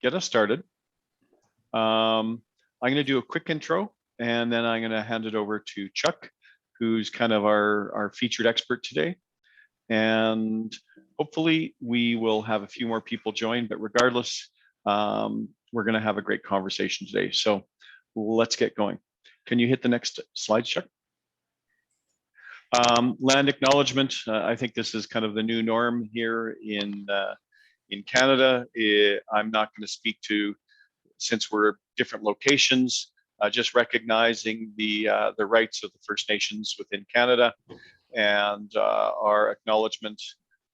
get us started. I'm going to do a quick intro, and then I'm going to hand it over to Chuck, who's kind of our featured expert today. And hopefully we will have a few more people join, but regardless, we're going to have a great conversation today. So let's get going. Can you hit the next slide, Chuck? Land acknowledgement. I think this is kind of the new norm here in Canada. I'm not going to speak to, since we're different locations, just recognizing the rights of the First Nations within Canada and our acknowledgement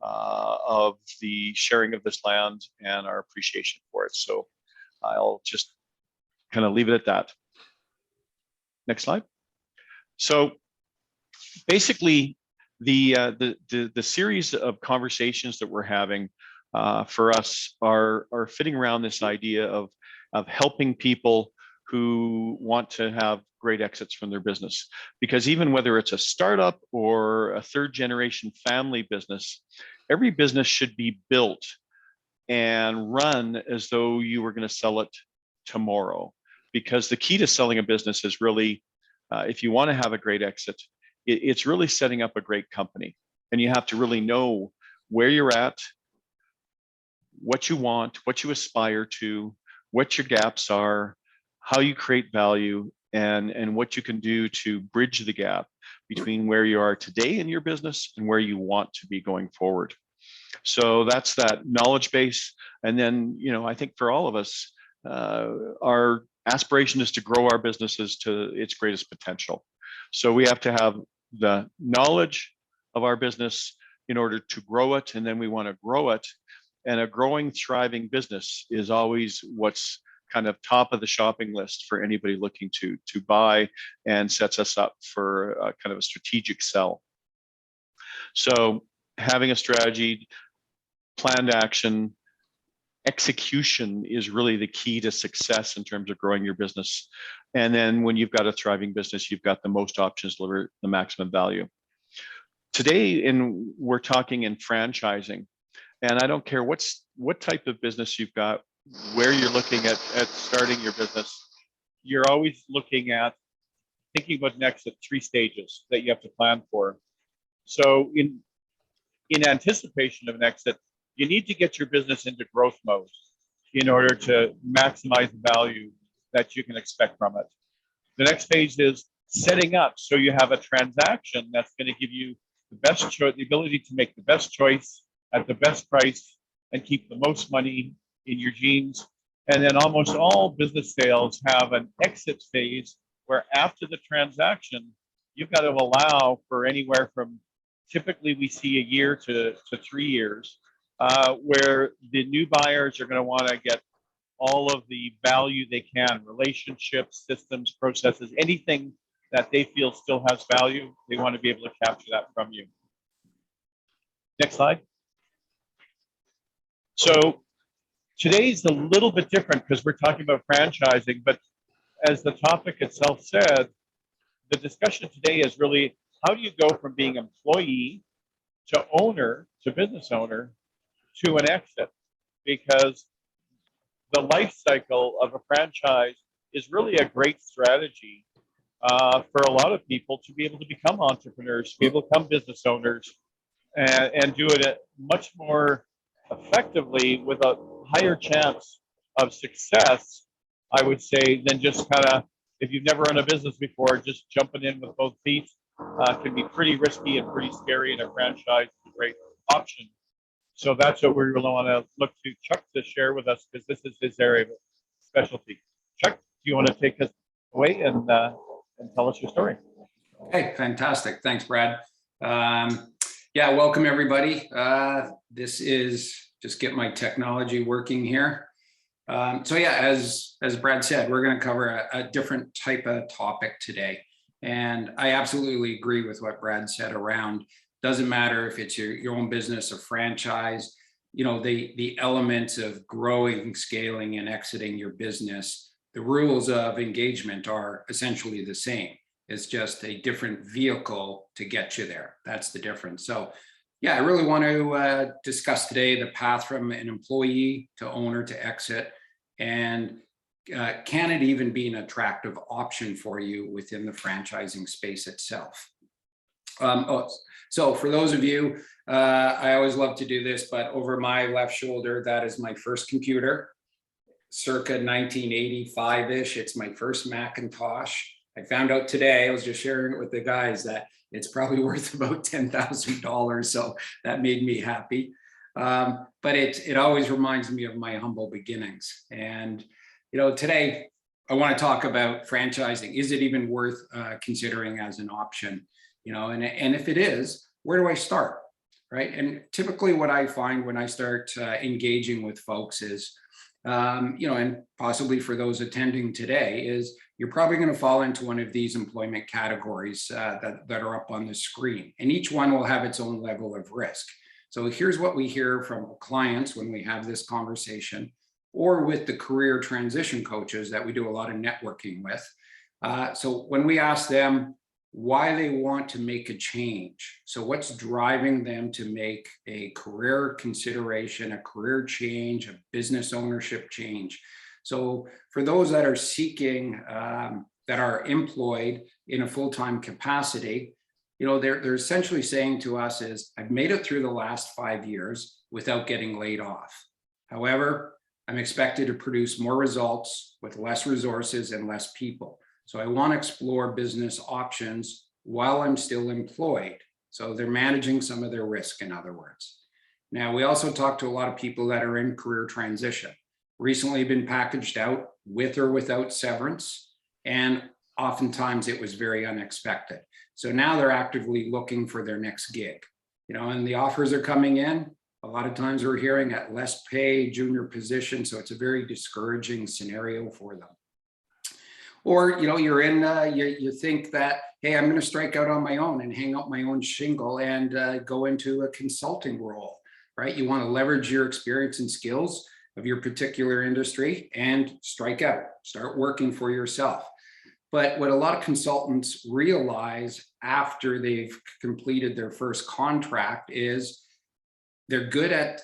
of the sharing of this land and our appreciation for it. So I'll just kind of leave it at that. Next slide. So basically, the series of conversations that we're having for us are fitting around this idea of helping people who want to have great exits from their business. Because even whether it's a startup or a third generation family business, every business should be built and run as though you were going to sell it tomorrow. Because the key to selling a business is really, if you want to have a great exit, it's really setting up a great company. And you have to really know where you're at, what you want, what you aspire to, what your gaps are, how you create value, and what you can do to bridge the gap between where you are today in your business and where you want to be going forward. So that's that knowledge base. And then, I think for all of us, our aspiration is to grow our businesses to its greatest potential. So we have to have the knowledge of our business in order to grow it, and then we want to grow it. And a growing, thriving business is always what's kind of top of the shopping list for anybody looking to buy, and sets us up for a kind of a strategic sell. So having a strategy, planned action, execution is really the key to success in terms of growing your business. And then when you've got a thriving business, you've got the most options to deliver the maximum value. Today, we're talking in franchising, and I don't care what type of business you've got, where you're looking at starting your business, you're always looking at thinking about next at 3 stages that you have to plan for. So in anticipation of an exit, you need to get your business into growth mode in order to maximize the value that you can expect from it. The next phase is setting up so you have a transaction that's going to give you the best choice, the ability to make the best choice at the best price and keep the most money in your jeans. And then almost all business sales have an exit phase where after the transaction, you've got to allow for anywhere from, typically we see a year to 3 years, where the new buyers are going to want to get all of the value they can, relationships, systems, processes, anything that they feel still has value, they want to be able to capture that from you. Next slide. So today's a little bit different because we're talking about franchising, but as the topic itself said, the discussion today is really, how do you go from being employee to owner, to business owner, to an exit? Because the life cycle of a franchise is really a great strategy for a lot of people to be able to become entrepreneurs, to be able to become business owners, and do it much more effectively with a higher chance of success, I would say, than just kind of, if you've never run a business before, just jumping in with both feet can be pretty risky and pretty scary, and a franchise is a great option. So that's what we're going to want to look to Chuck to share with us, because this is his area of specialty. Chuck, do you want to take us away and tell us your story? Okay, fantastic. Thanks, Brad. Yeah, welcome everybody. This is just get my technology working here. So yeah, as Brad said, we're going to cover a different type of topic today. And I absolutely agree with what Brad said around, doesn't matter if it's your own business or franchise, the elements of growing, scaling, and exiting your business, the rules of engagement are essentially the same. It's just a different vehicle to get you there. That's the difference. So yeah, I really want to discuss today the path from an employee to owner to exit. And can it even be an attractive option for you within the franchising space itself? So for those of you, I always love to do this, but over my left shoulder, that is my first computer, circa 1985-ish. It's my first Macintosh. I found out today, I was just sharing it with the guys, that it's probably worth about $10,000. So that made me happy. But it always reminds me of my humble beginnings. And, you know, today I want to talk about franchising. Is it even worth considering as an option? You know, and if it is, where do I start? Right. And typically what I find when I start engaging with folks is, you know, and possibly for those attending today, is you're probably going to fall into one of these employment categories that are up on the screen. And each one will have its own level of risk. So here's what we hear from clients when we have this conversation, or with the career transition coaches that we do a lot of networking with. So when we ask them why they want to make a change, so what's driving them to make a career consideration, a career change, a business ownership change. So for those that are seeking, that are employed in a full-time capacity, you know, they're essentially saying to us is, I've made it through the last 5 years without getting laid off. However, I'm expected to produce more results with less resources and less people. So I want to explore business options while I'm still employed. So they're managing some of their risk, in other words. Now, we also talk to a lot of people that are in career transition, recently been packaged out with or without severance, and oftentimes it was very unexpected. So now they're actively looking for their next gig, you know, and the offers are coming in. A lot of times we're hearing at less pay, junior position. So it's a very discouraging scenario for them. Or, you know, you're in, you think that, hey, I'm going to strike out on my own and hang out my own shingle and go into a consulting role, right? You want to leverage your experience and skills of your particular industry and strike out, start working for yourself. But what a lot of consultants realize after they've completed their first contract is they're good at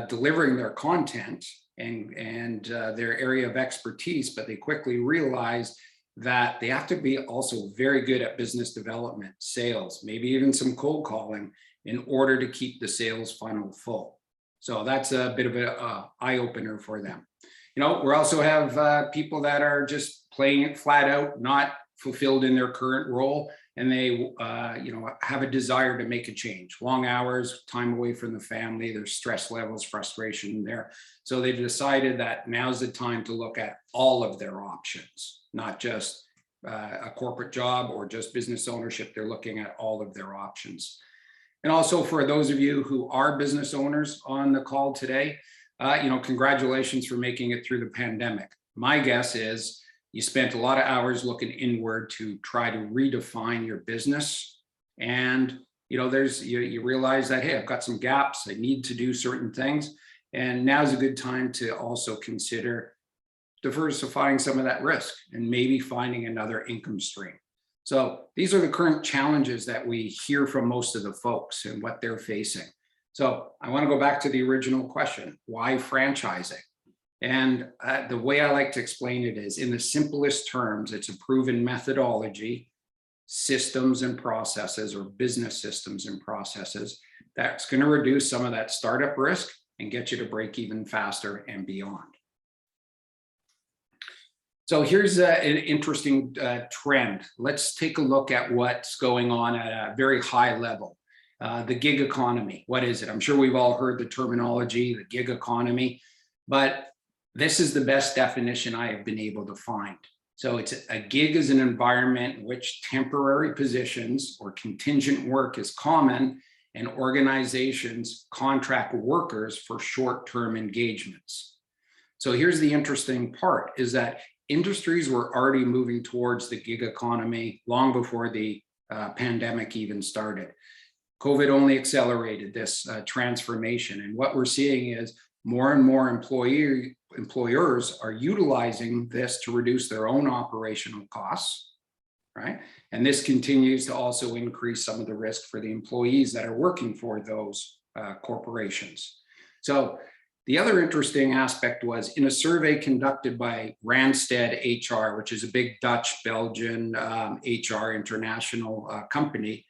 delivering their content and their area of expertise, but they quickly realize that they have to be also very good at business development, sales, maybe even some cold calling in order to keep the sales funnel full. So that's a bit of an eye opener for them. You know, we also have people that are just playing it flat out, not fulfilled in their current role, and they, you know, have a desire to make a change. Long hours, time away from the family, there's stress levels, frustration there. So they've decided that now's the time to look at all of their options, not just a corporate job or just business ownership. They're looking at all of their options. And also for those of you who are business owners on the call today, you know, congratulations for making it through the pandemic. My guess is you spent a lot of hours looking inward to try to redefine your business. And, you know, you realize that, hey, I've got some gaps. I need to do certain things. And now's a good time to also consider diversifying some of that risk and maybe finding another income stream. So these are the current challenges that we hear from most of the folks and what they're facing. So I want to go back to the original question, why franchising? And the way I like to explain it is, in the simplest terms, it's a proven methodology, systems and processes, or business systems and processes, that's going to reduce some of that startup risk and get you to break even faster and beyond. So here's an interesting trend. Let's take a look at what's going on at a very high level. The gig economy, what is it? I'm sure we've all heard the terminology, the gig economy, but this is the best definition I have been able to find. So it's a gig is an environment in which temporary positions or contingent work is common, and organizations contract workers for short-term engagements. So here's the interesting part, is that industries were already moving towards the gig economy long before the pandemic even started. COVID only accelerated this transformation. And what we're seeing is more and more employers are utilizing this to reduce their own operational costs, right? And this continues to also increase some of the risk for the employees that are working for those corporations. So The other interesting aspect was in a survey conducted by Randstad HR, which is a big Dutch, Belgian HR international company.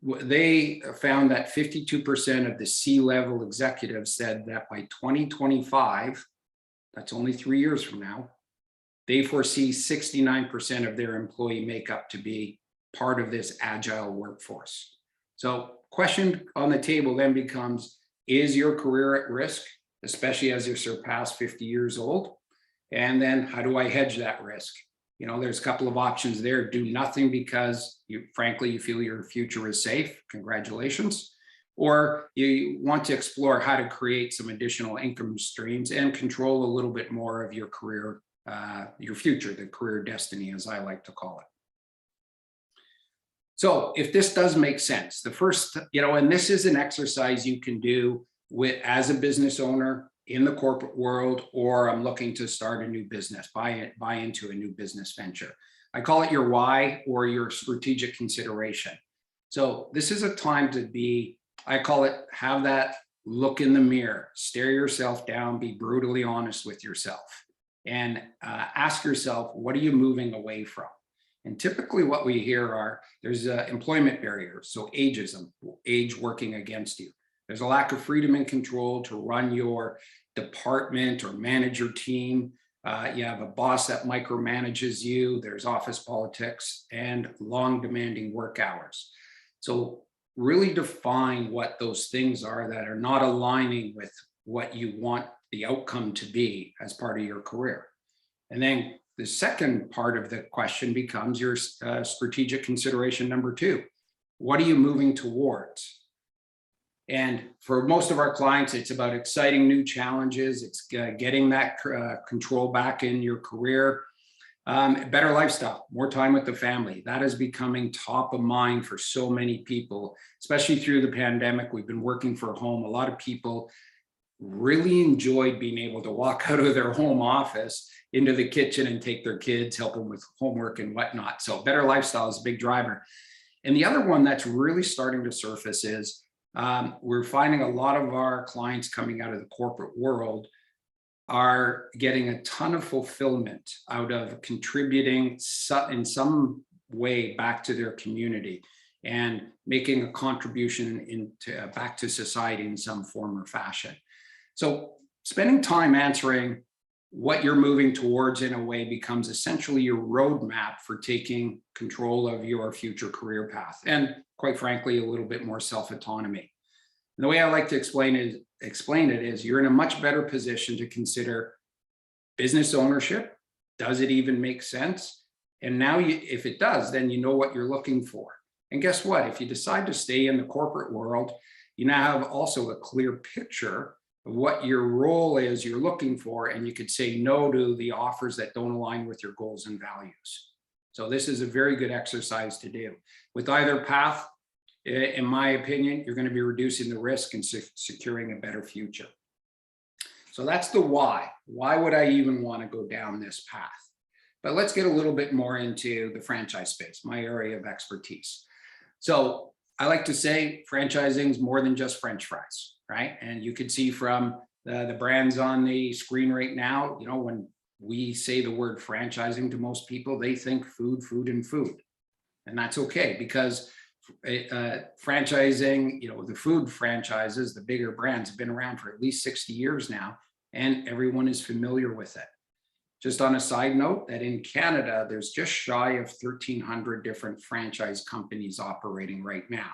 They found that 52% of the C-level executives said that by 2025, that's only 3 years from now, they foresee 69% of their employee makeup to be part of this agile workforce. So question on the table then becomes, is your career at risk, especially as you surpass 50 years old? And then how do I hedge that risk? You know, there's a couple of options there. Do nothing because frankly, you feel your future is safe. Congratulations. Or you want to explore how to create some additional income streams and control a little bit more of your career, your future, the career destiny, as I like to call it. So if this does make sense, the first, you know, and this is an exercise you can do as a business owner in the corporate world, or I'm looking to start a new business, buy into a new business venture. I call it your why or your strategic consideration. So this is a time to be, I call it, have that look in the mirror, stare yourself down, be brutally honest with yourself, and ask yourself, what are you moving away from? And typically what we hear are, there's employment barriers, so ageism, age working against you. There's a lack of freedom and control to run your department or manage your team. You have a boss that micromanages you. There's office politics and long demanding work hours. So really define what those things are that are not aligning with what you want the outcome to be as part of your career. And then the second part of the question becomes your strategic consideration number 2. What are you moving towards? And for most of our clients, it's about exciting new challenges. It's getting that control back in your career, better lifestyle, more time with the family. That is becoming top of mind for so many people, especially through the pandemic. We've been working from home. A lot of people really enjoyed being able to walk out of their home office into the kitchen and take their kids, help them with homework and whatnot. So better lifestyle is a big driver. And the other one that's really starting to surface is we're finding a lot of our clients coming out of the corporate world are getting a ton of fulfillment out of contributing in some way back to their community and making a contribution back to society in some form or fashion. So spending time answering what you're moving towards in a way becomes essentially your roadmap for taking control of your future career path. And quite frankly, a little bit more self-autonomy. And the way I like to explain it is you're in a much better position to consider business ownership. Does it even make sense? And now if it does, then you know what you're looking for. And guess what? If you decide to stay in the corporate world, you now have also a clear picture of what your role is you're looking for, and you could say no to the offers that don't align with your goals and values. So this is a very good exercise to do. With either path, in my opinion, you're going to be reducing the risk and securing a better future. So that's the why. Why would I even want to go down this path? But let's get a little bit more into the franchise space, my area of expertise. So I like to say franchising is more than just French fries, right? And you can see from the brands on the screen right now, you know, when we say the word franchising to most people, they think food, food, and food. And that's okay, because franchising, you know, the food franchises, the bigger brands have been around for at least 60 years now, and everyone is familiar with it. Just on a side note, that in Canada, there's just shy of 1,300 different franchise companies operating right now.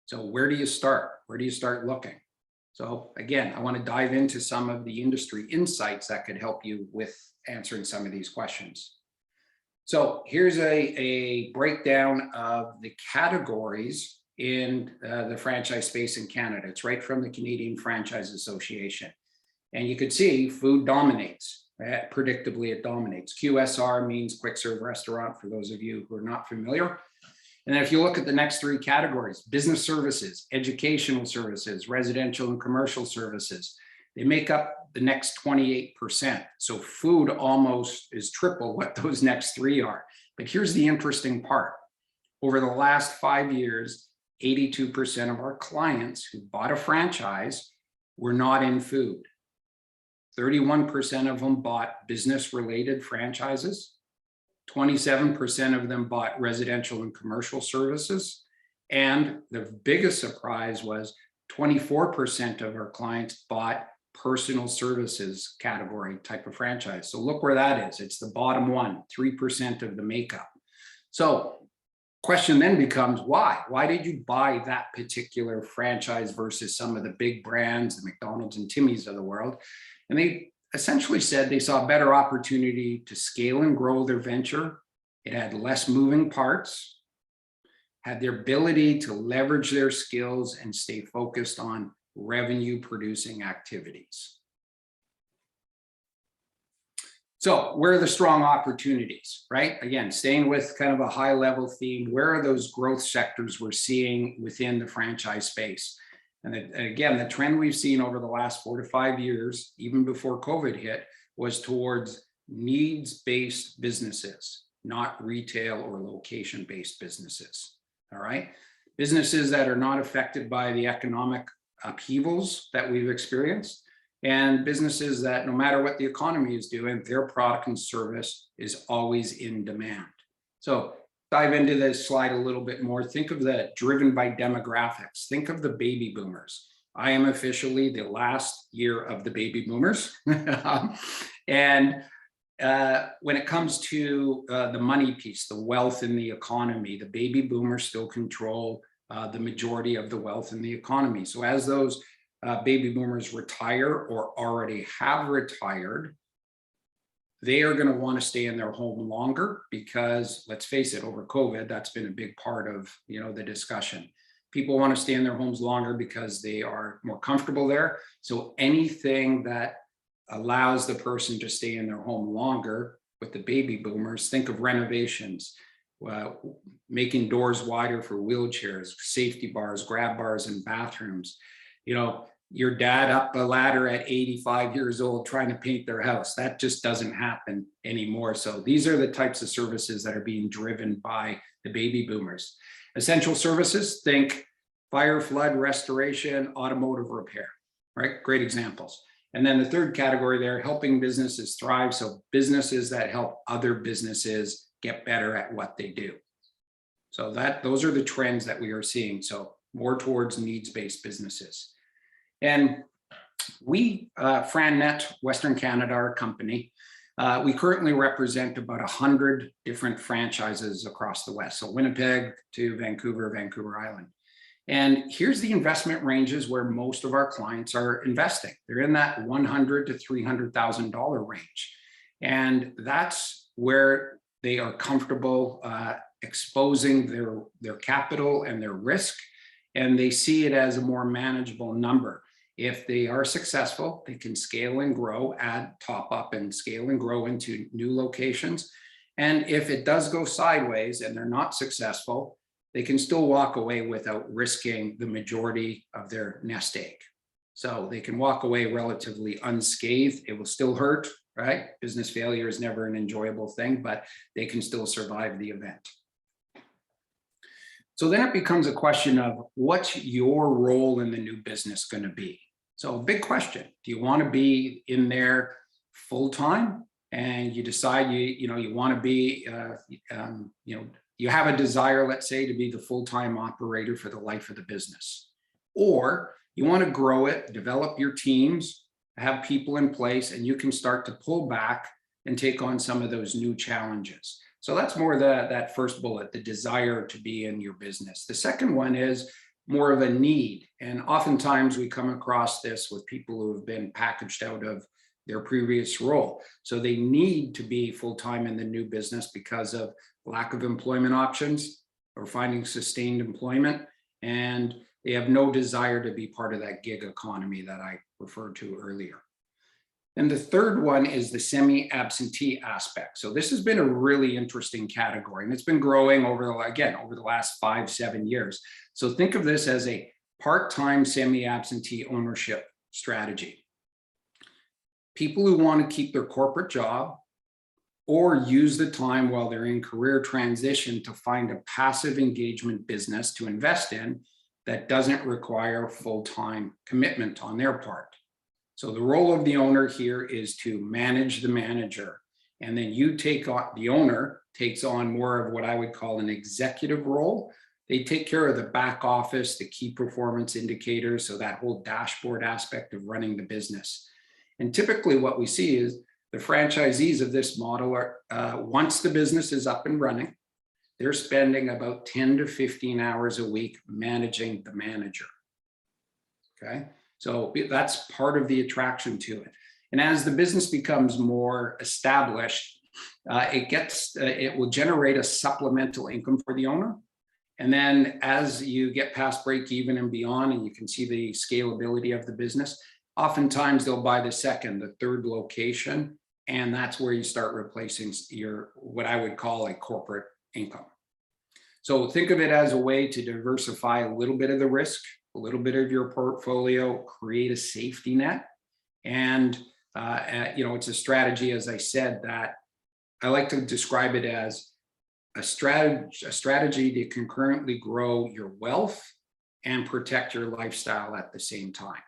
So where do you start? Where do you start looking? So again, I want to dive into some of the industry insights that could help you with answering some of these questions. So here's a breakdown of the categories in the franchise space in Canada. It's right from the Canadian Franchise Association. And you could see food dominates. Predictably, it dominates. QSR means quick serve restaurant, for those of you who are not familiar. And then if you look at the next 3 categories, business services, educational services, residential and commercial services, they make up the next 28%. So food almost is triple what those next 3 are. But here's the interesting part. Over the last 5 years, 82% of our clients who bought a franchise were not in food. 31% of them bought business-related franchises. 27% of them bought residential and commercial services. And the biggest surprise was 24% of our clients bought personal services category type of franchise. So look where that is. It's the bottom one, 3% of the makeup. So question then becomes why? Why did you buy that particular franchise versus some of the big brands, the McDonald's and Timmy's of the world? And they essentially said they saw a better opportunity to scale and grow their venture. It had less moving parts, had their ability to leverage their skills and stay focused on revenue producing activities. So where are the strong opportunities, right? Again, staying with kind of a high level theme, where are those growth sectors we're seeing within the franchise space? And again, the trend we've seen over the last 4 to 5 years, even before COVID hit, was towards needs-based businesses, not retail or location-based businesses, all right? Businesses that are not affected by the economic upheavals that we've experienced, and businesses that no matter what the economy is doing, their product and service is always in demand. So dive into this slide a little bit more. Think of the driven by demographics. Think of the baby boomers. I am officially the last year of the baby boomers. And when it comes to the money piece, the wealth in the economy, the baby boomers still control the majority of the wealth in the economy. So as those baby boomers retire or already have retired, they are going to want to stay in their home longer because, let's face it, over COVID, that's been a big part of the discussion. People want to stay in their homes longer because they are more comfortable there. So anything that allows the person to stay in their home longer with the baby boomers, think of renovations, making doors wider for wheelchairs, safety bars, grab bars in bathrooms. Your dad up a ladder at 85 years old trying to paint their house. That just doesn't happen anymore. So these are the types of services that are being driven by the baby boomers. Essential services, think fire, flood, restoration, automotive repair, right? Great examples. And then the third category there, helping businesses thrive. So businesses that help other businesses get better at what they do. So those are the trends that we are seeing. So more towards needs-based businesses. And we, FranNet, Western Canada, our company, we currently represent about 100 different franchises across the West. So Winnipeg to Vancouver, Vancouver Island. And here's the investment ranges where most of our clients are investing. They're in that $100,000 to $300,000 range. And that's where they are comfortable exposing their capital and their risk. And they see it as a more manageable number. If they are successful, they can scale and grow, add top up and scale and grow into new locations. And if it does go sideways and they're not successful, they can still walk away without risking the majority of their nest egg. So they can walk away relatively unscathed. It will still hurt, right? Business failure is never an enjoyable thing, but they can still survive the event. So then it becomes a question of what's your role in the new business going to be? So big question. Do you want to be in there full time and you decide you want to be, you have a desire, let's say, to be the full-time operator for the life of the business, or you want to grow it, develop your teams, have people in place, and you can start to pull back and take on some of those new challenges. So that's more that first bullet, the desire to be in your business. The second one is more of a need. And oftentimes we come across this with people who have been packaged out of their previous role. So they need to be full-time in the new business because of lack of employment options or finding sustained employment. And they have no desire to be part of that gig economy that I referred to earlier. And the third one is the semi-absentee aspect. So this has been a really interesting category, and it's been growing over the last 5-7 years. So think of this as a part-time semi-absentee ownership strategy. People who want to keep their corporate job or use the time while they're in career transition to find a passive engagement business to invest in that doesn't require full-time commitment on their part. So the role of the owner here is to manage the manager. And then you take on, the owner takes on more of what I would call an executive role. They take care of the back office, the key performance indicators, so that whole dashboard aspect of running the business. And typically what we see is the franchisees of this model are, once the business is up and running, they're spending about 10 to 15 hours a week managing the manager. Okay, so that's part of the attraction to it. And as the business becomes more established, it will generate a supplemental income for the owner. And then as you get past break even and beyond, and you can see the scalability of the business, oftentimes they'll buy the second, the third location, and that's where you start replacing your, what I would call a corporate income. So think of it as a way to diversify a little bit of the risk, a little bit of your portfolio, create a safety net. And, it's a strategy, as I said, that I like to describe it as a strategy to concurrently grow your wealth and protect your lifestyle at the same time.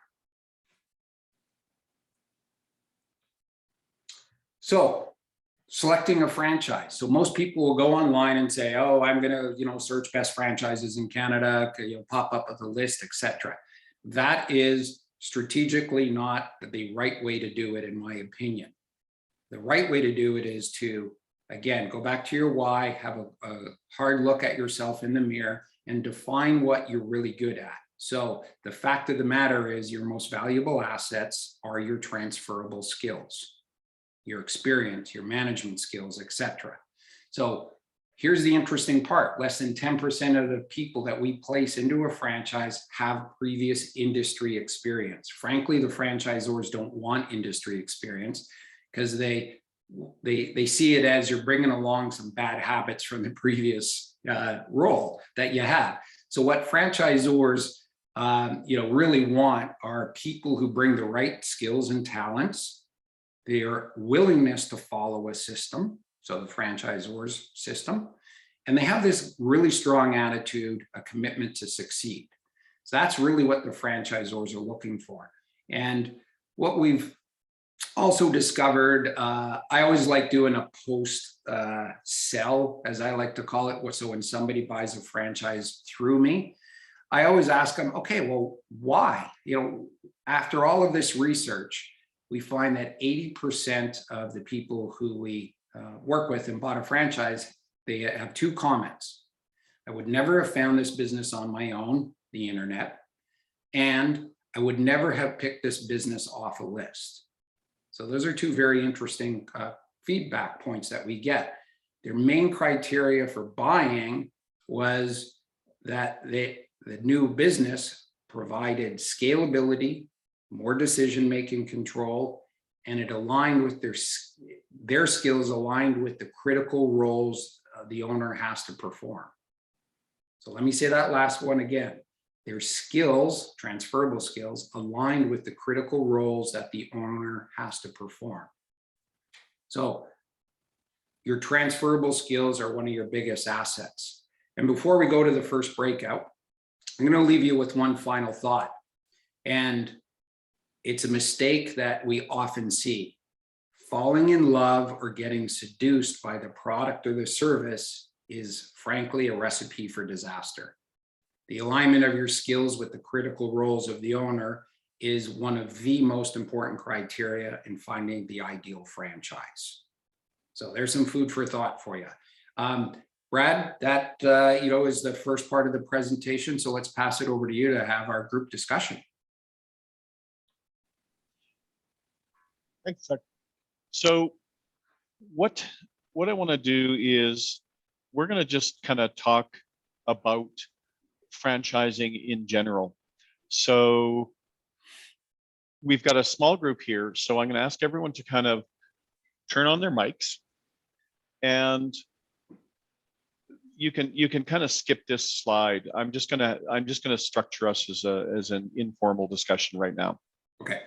So selecting a franchise. So most people will go online and say, oh, I'm going to, search best franchises in Canada, pop up with a list, etc. That is strategically not the right way to do it, in my opinion. The right way to do it is to, again, go back to your why, have a hard look at yourself in the mirror and define what you're really good at. So the fact of the matter is your most valuable assets are your transferable skills, your experience, your management skills, etc. So here's the interesting part. Less than 10% of the people that we place into a franchise have previous industry experience. Frankly, the franchisors don't want industry experience because they see it as you're bringing along some bad habits from the previous role that you have. So what franchisors really want are people who bring the right skills and talents, their willingness to follow a system, so the franchisor's system, and they have this really strong attitude, a commitment to succeed. So that's really what the franchisors are looking for. And what we've also discovered, I always like doing a post sell, as I like to call it. So when somebody buys a franchise through me, I always ask them, okay, well, why? After all of this research, we find that 80% of the people who we work with and bought a franchise, they have two comments. I would never have found this business on my own, the internet, and I would never have picked this business off a list. So those are two very interesting feedback points that we get. Their main criteria for buying was that the new business provided scalability, more decision-making control, and it aligned with their skills aligned with the critical roles the owner has to perform. So let me say that last one again. Their skills, transferable skills, aligned with the critical roles that the owner has to perform. So your transferable skills are one of your biggest assets. And before we go to the first breakout, I'm going to leave you with one final thought. And it's a mistake that we often see. Falling in love or getting seduced by the product or the service is frankly a recipe for disaster. The alignment of your skills with the critical roles of the owner is one of the most important criteria in finding the ideal franchise. So there's some food for thought for you. Brad, that is the first part of the presentation. So let's pass it over to you to have our group discussion. Thanks, Chuck. So what I want to do is we're going to just kind of talk about franchising in general. So we've got a small group here. So I'm going to ask everyone to kind of turn on their mics, and you can kind of skip this slide. I'm just gonna structure us as an informal discussion right now. Okay.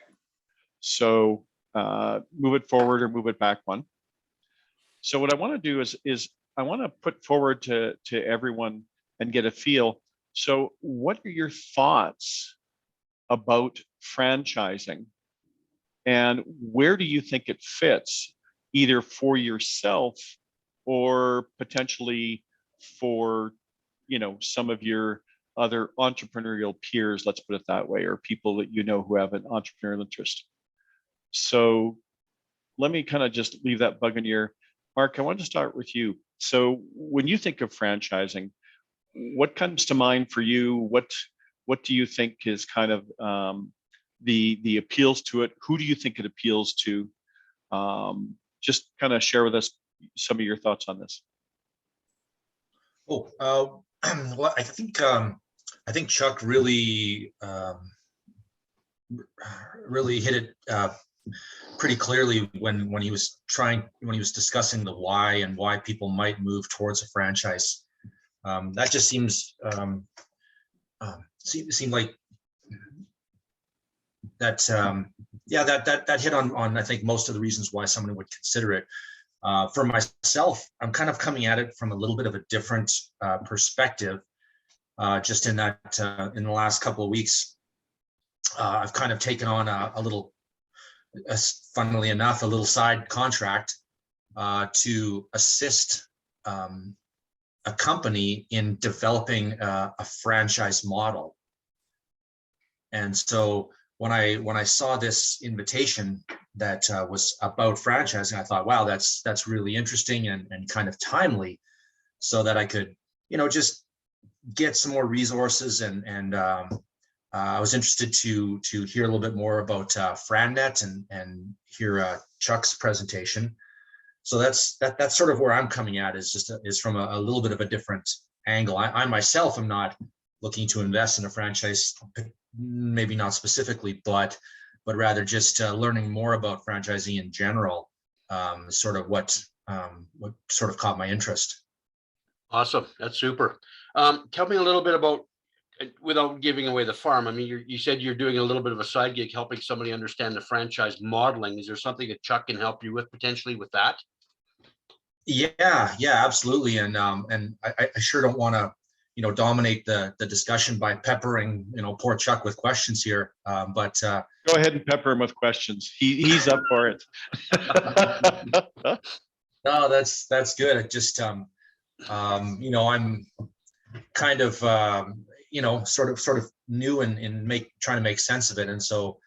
So move it forward or move it back one. So what I want to do is I want to put forward to everyone and get a feel. So what are your thoughts about franchising? and where do you think it fits, either for yourself or potentially for, some of your other entrepreneurial peers, let's put it that way, or people that who have an entrepreneurial interest. So let me kind of just leave that bug in your Mark. I want to start with you. So when you think of franchising, what comes to mind for you? What do you think is kind of the appeals to it? Who do you think it appeals to? Just kind of share with us some of your thoughts on this. Well, I think Chuck really hit it pretty clearly when he was discussing the why and why people might move towards a franchise. That just seemed like that. That hit on I think most of the reasons why someone would consider it. For myself, I'm kind of coming at it from a little bit of a different perspective. Just in that, in the last couple of weeks, I've kind of taken on a little, funnily enough, a little side contract to assist a company in developing a franchise model. And so when I saw this invitation that was about franchising, I thought, wow, that's really interesting and kind of timely, so that I could, just get some more resources. And I was interested to hear a little bit more about FranNet and hear Chuck's presentation. So that's sort of where I'm coming at, is from a little bit of a different angle. I myself am not looking to invest in a franchise, maybe not specifically, but rather just learning more about franchising in general, sort of what sort of caught my interest. Awesome. That's super. Tell me a little bit about, without giving away the farm, I mean, you said you're doing a little bit of a side gig helping somebody understand the franchise modeling. Is there something that Chuck can help you with potentially with that? Yeah, absolutely. And I sure don't want to, dominate the discussion by peppering, poor Chuck with questions here. But go ahead and pepper him with questions. He's up for it. No, that's good. It just, I'm kind of, sort of new in trying to make sense of it. And so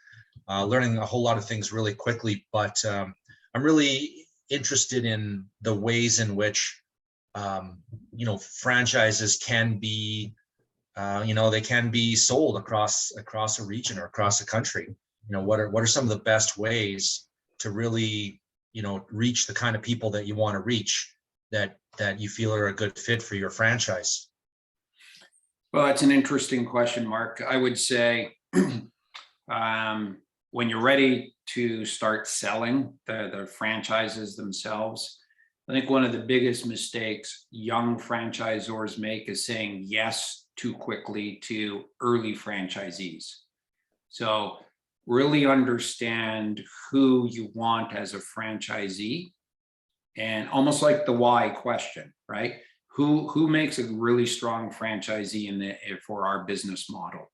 learning a whole lot of things really quickly, but I'm really interested in the ways in which, franchises can be, they can be sold across a region or across a country. What are some of the best ways to really, reach the kind of people that you want to reach, that you feel are a good fit for your franchise? Well, that's an interesting question, Mark. I would say when you're ready to start selling the franchises themselves, I think one of the biggest mistakes young franchisors make is saying yes too quickly to early franchisees. So really understand who you want as a franchisee, and almost like the why question, right? Who makes a really strong franchisee for our business model?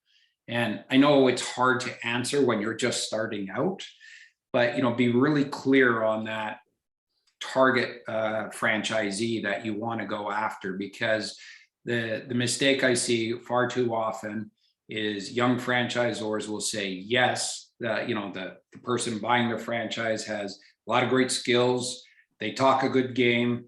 And I know it's hard to answer when you're just starting out, but be really clear on that target franchisee that you want to go after, because the mistake I see far too often is young franchisors will say yes, the person buying the franchise has a lot of great skills, they talk a good game,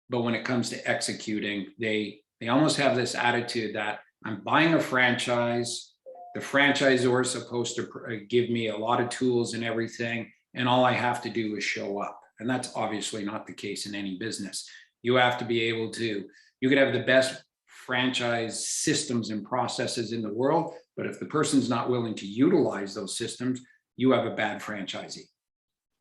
but when it comes to executing, they almost have this attitude that I'm buying a franchise, the franchisor is supposed to give me a lot of tools and everything, and all I have to do is show up. And that's obviously not the case in any business. You have to be able to, you could have the best franchise systems and processes in the world, but if the person's not willing to utilize those systems, you have a bad franchisee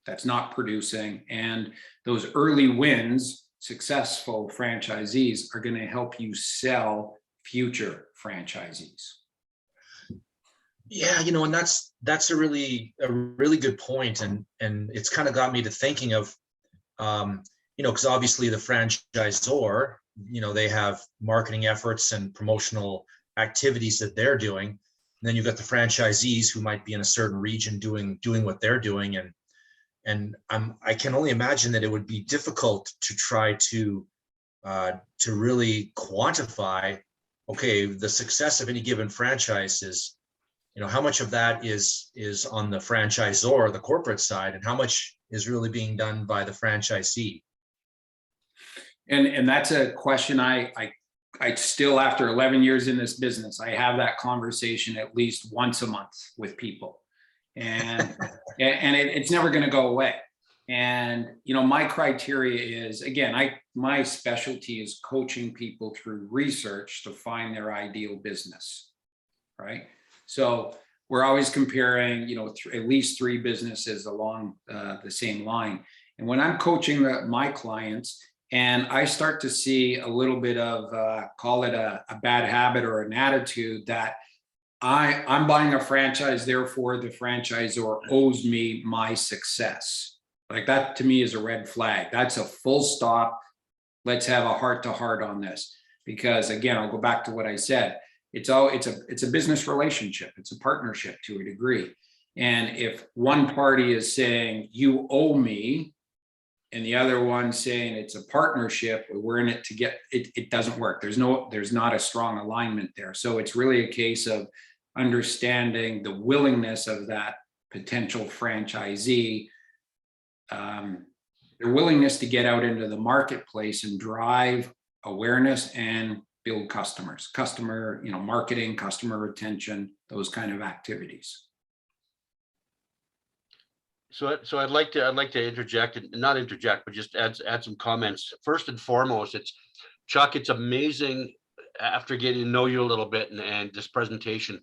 that's not producing. And those early wins, successful franchisees, are going to help you sell future franchisees. Yeah, and that's a really good point, and it's kind of got me to thinking of, because obviously the franchisor, they have marketing efforts and promotional activities that they're doing, then you've got the franchisees who might be in a certain region doing what they're doing. And I can only imagine that it would be difficult to try to really quantify, okay, the success of any given franchise is, how much of that is on the franchisor, the corporate side, and how much is really being done by the franchisee. And that's a question I still, after 11 years in this business, I have that conversation at least once a month with people, and it's never going to go away. And my criteria is, again, my specialty is coaching people through research to find their ideal business, right? So we're always comparing, at least 3 businesses along the same line. And when I'm coaching my clients, and I start to see a little bit of, call it a bad habit or an attitude that I'm buying a franchise, therefore the franchisor owes me my success. Like, that to me is a red flag. That's a full stop. Let's have a heart-to-heart on this. Because again, I'll go back to what I said. It's a business relationship. It's a partnership to a degree. And if one party is saying, you owe me, and the other one saying it's a partnership, we're in it to get it, it doesn't work. There's not a strong alignment there. So it's really a case of understanding the willingness of that potential franchisee, their willingness to get out into the marketplace and drive awareness and build customer, marketing, customer retention, those kind of activities. So I'd like to interject, and not interject, but just add some comments. First and foremost, Chuck, it's amazing, after getting to know you a little bit and this presentation,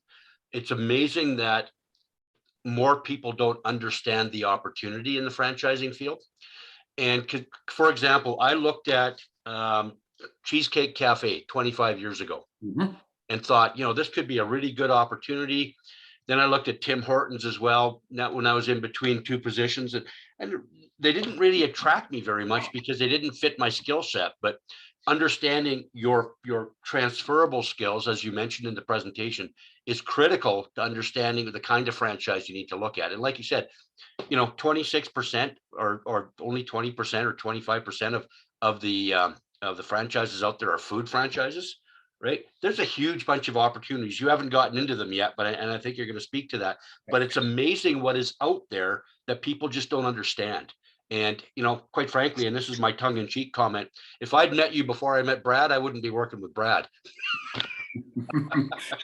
it's amazing that more people don't understand the opportunity in the franchising field. And for example, I looked at Cheesecake Cafe 25 years ago, and thought, this could be a really good opportunity. Then I looked at Tim Hortons as well, when I was in between 2 positions, and they didn't really attract me very much because they didn't fit my skill set. But understanding your transferable skills, as you mentioned in the presentation, is critical to understanding the kind of franchise you need to look at. And like you said, 26% or only 20% or 25% of the franchises out there are food franchises. Right? There's a huge bunch of opportunities. You haven't gotten into them yet, but I think you're going to speak to that. But it's amazing what is out there that people just don't understand. And, quite frankly, and this is my tongue-in-cheek comment, if I'd met you before I met Brad, I wouldn't be working with Brad.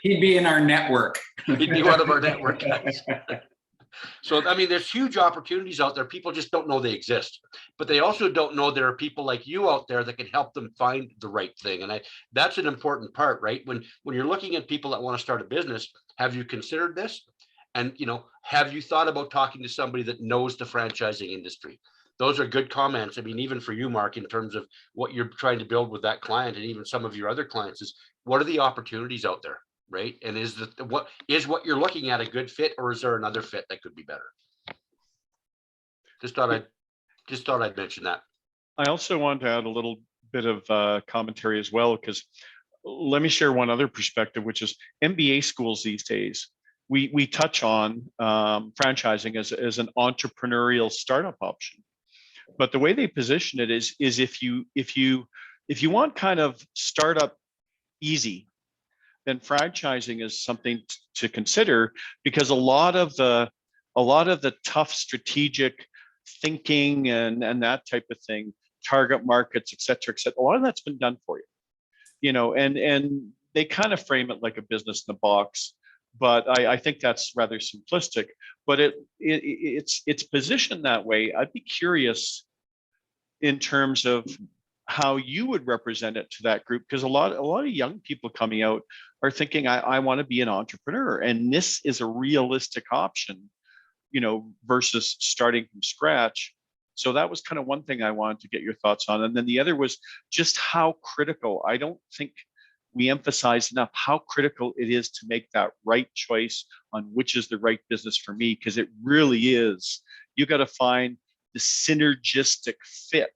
He'd be in our network. He'd be one of our network guys. So, I mean, there's huge opportunities out there. People just don't know they exist, but they also don't know there are people like you out there that can help them find the right thing. And that's an important part, right? When you're looking at people that want to start a business, have you considered this? And, have you thought about talking to somebody that knows the franchising industry? Those are good comments. I mean, even for you, Mark, in terms of what you're trying to build with that client, and even some of your other clients, is what are the opportunities out there? Right? And what you're looking at a good fit, or is there another fit that could be better? Just thought I'd mention that. I also want to add a little bit of commentary as well, because let me share one other perspective, which is MBA schools these days. We touch on franchising as an entrepreneurial startup option, but the way they position it is if you want kind of startup easy, then franchising is something to consider, because a lot of the tough strategic thinking and that type of thing, target markets, et cetera, a lot of that's been done for you, and they kind of frame it like a business in a box, but I think that's rather simplistic. But it's positioned that way. I'd be curious in terms of how you would represent it to that group, because a lot of young people coming out are thinking, I want to be an entrepreneur, and this is a realistic option, versus starting from scratch. So that was kind of one thing I wanted to get your thoughts on. And then the other was just how critical, I don't think we emphasize enough how critical it is to make that right choice on which is the right business for me, because it really is. You got to find the synergistic fit,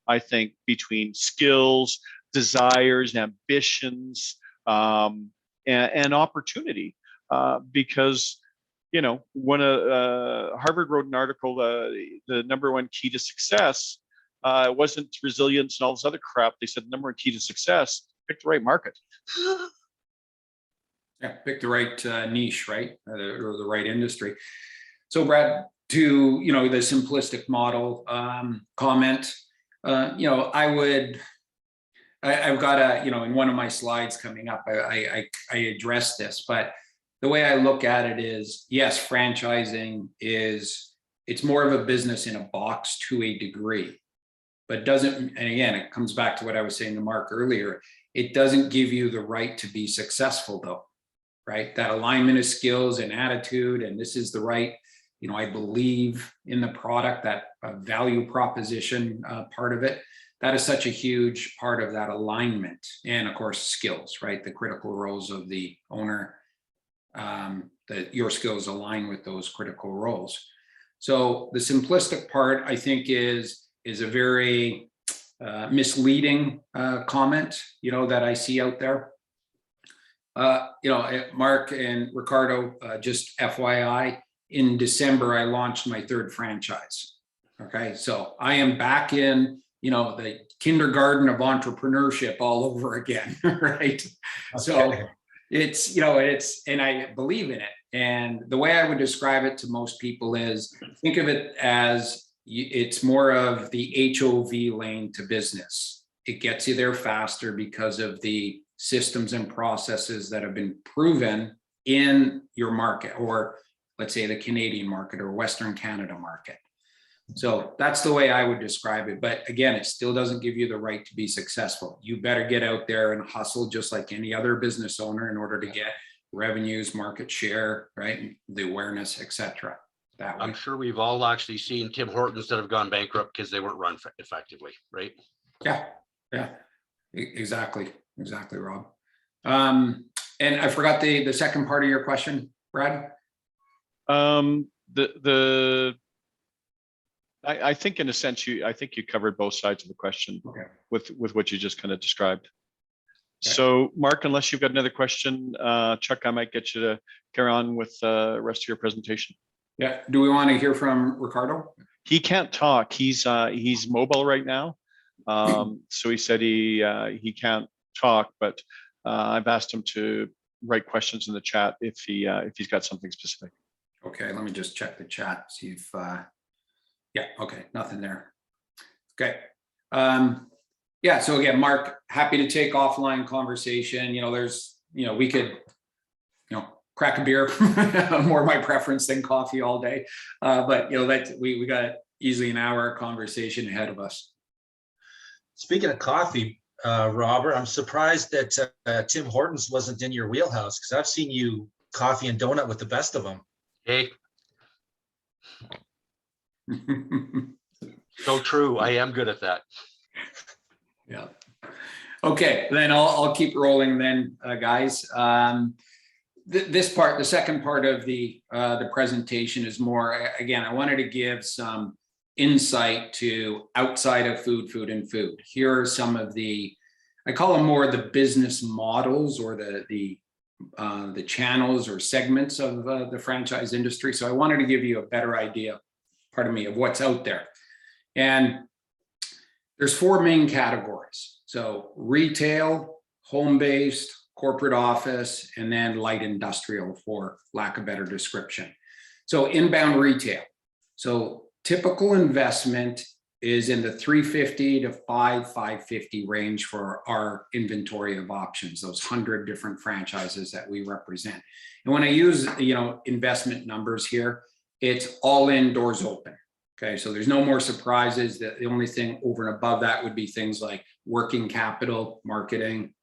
I think, between skills, desires, ambitions, and opportunity. because, when Harvard wrote an article, the number one key to success wasn't resilience and all this other crap. They said the number one key to success, pick the right market. Yeah, pick the right niche, right, or the right industry. So, Brad, to the simplistic model comment, I've got in one of my slides coming up, I address this, but the way I look at it is, yes, franchising it's more of a business in a box to a degree, but doesn't, and again, it comes back to what I was saying to Mark earlier, it doesn't give you the right to be successful though, right? That alignment of skills and attitude, and this is the right, I believe in the product, that value proposition part of it, that is such a huge part of that alignment. And of course, skills, right? The critical roles of the owner, that your skills align with those critical roles. So the simplistic part, I think, is a very misleading comment, that I see out there. Mark and Ricardo, just FYI, in December, I launched my third franchise. Okay, so I am back in, the kindergarten of entrepreneurship all over again, right? Okay. So it's, and I believe in it. And the way I would describe it to most people is, think of it as it's more of the HOV lane to business. It gets you there faster because of the systems and processes that have been proven in your market, or let's say the Canadian market or Western Canada market. So that's the way I would describe it. But again, it still doesn't give you the right to be successful. You better get out there and hustle just like any other business owner in order to get revenues, market share, right? The awareness, etc. That way. I'm sure we've all actually seen Tim Hortons that have gone bankrupt because they weren't run effectively, right? Yeah, exactly, Rob. And I forgot the second part of your question, Brad. I think in a sense, I think you covered both sides of the question. Okay. with what you just kind of described. Okay. So Mark, unless you've got another question, Chuck, I might get you to carry on with the rest of your presentation. Yeah. Do we want to hear from Ricardo? He can't talk. He's mobile right now. So he said he can't talk, but I've asked him to write questions in the chat if he's got something specific. Okay, let me just check the chat, see if yeah, okay, nothing there. Okay. Yeah, so again, Mark, happy to take offline conversation. We could, crack a beer, more my preference than coffee all day. But we got easily an hour conversation ahead of us. Speaking of coffee, Robert, I'm surprised that Tim Hortons wasn't in your wheelhouse, because I've seen you coffee and donut with the best of them. Hey. So true. I am good at that. Yeah. Okay, then I'll keep rolling then, guys. This part, the second part of the presentation is more, again, I wanted to give some insight to outside of food. Here are some of I call them more the business models or the channels or segments of the franchise industry. So I wanted to give you a better idea, of what's out there. And there's four main categories. So retail, home-based, corporate office, and then light industrial, for lack of better description. So inbound retail. So typical investment is in the 350 to 550 range for our inventory of options, those 100 different franchises that we represent. And when I use, investment numbers here, it's all in, doors open. Okay, so there's no more surprises. The only thing over and above that would be things like working capital, marketing,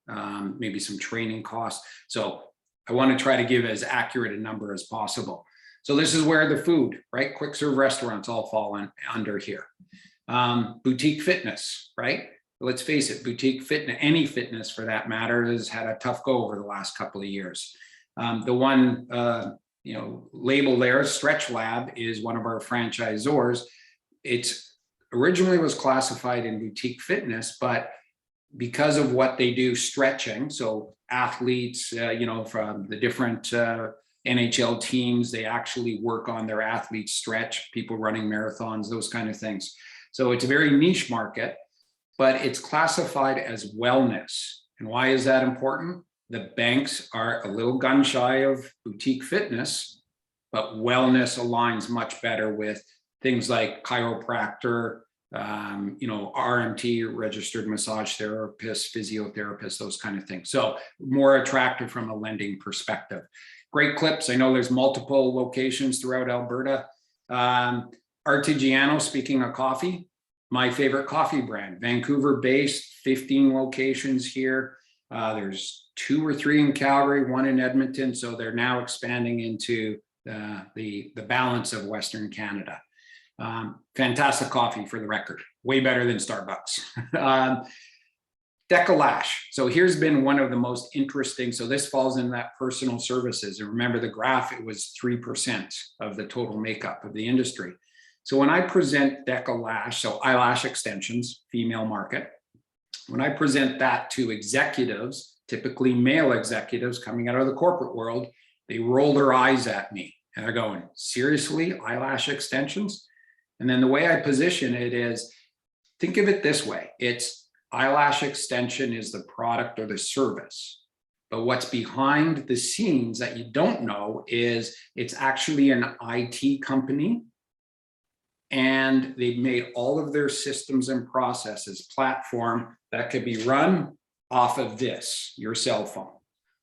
maybe some training costs. So I want to try to give as accurate a number as possible. So this is where the food, right? Quick serve restaurants all fall under here. Boutique fitness, right? Let's face it, boutique fitness, any fitness for that matter, has had a tough go over the last couple of years. The one label there, Stretch Lab, is one of our franchisors. It's originally was classified in boutique fitness, but because of what they do, stretching, so athletes, from the different NHL teams, they actually work on their athletes stretch, people running marathons, those kind of things. So it's a very niche market, but it's classified as wellness. And why is that important? The banks are a little gun shy of boutique fitness, but wellness aligns much better with things like chiropractor, RMT, registered massage therapist, physiotherapist, those kind of things. So more attractive from a lending perspective. Great clips. I know there's multiple locations throughout Alberta. Artigiano, speaking of coffee, my favorite coffee brand, Vancouver-based, 15 locations here. There's 2 or 3 in Calgary, 1 in Edmonton. So they're now expanding into the balance of Western Canada. Fantastic coffee, for the record, way better than Starbucks. Decalash. So here's been one of the most interesting. So this falls in that personal services. And remember the graph, it was 3% of the total makeup of the industry. So when I present Decalash, so eyelash extensions, female market, when I present that to executives, typically male executives coming out of the corporate world, they roll their eyes at me and they're going, seriously, eyelash extensions? And then the way I position it is, think of it this way. It's eyelash extension is the product or the service. But what's behind the scenes that you don't know is it's actually an IT company. And they've made all of their systems and processes platform that could be run off of this, your cell phone.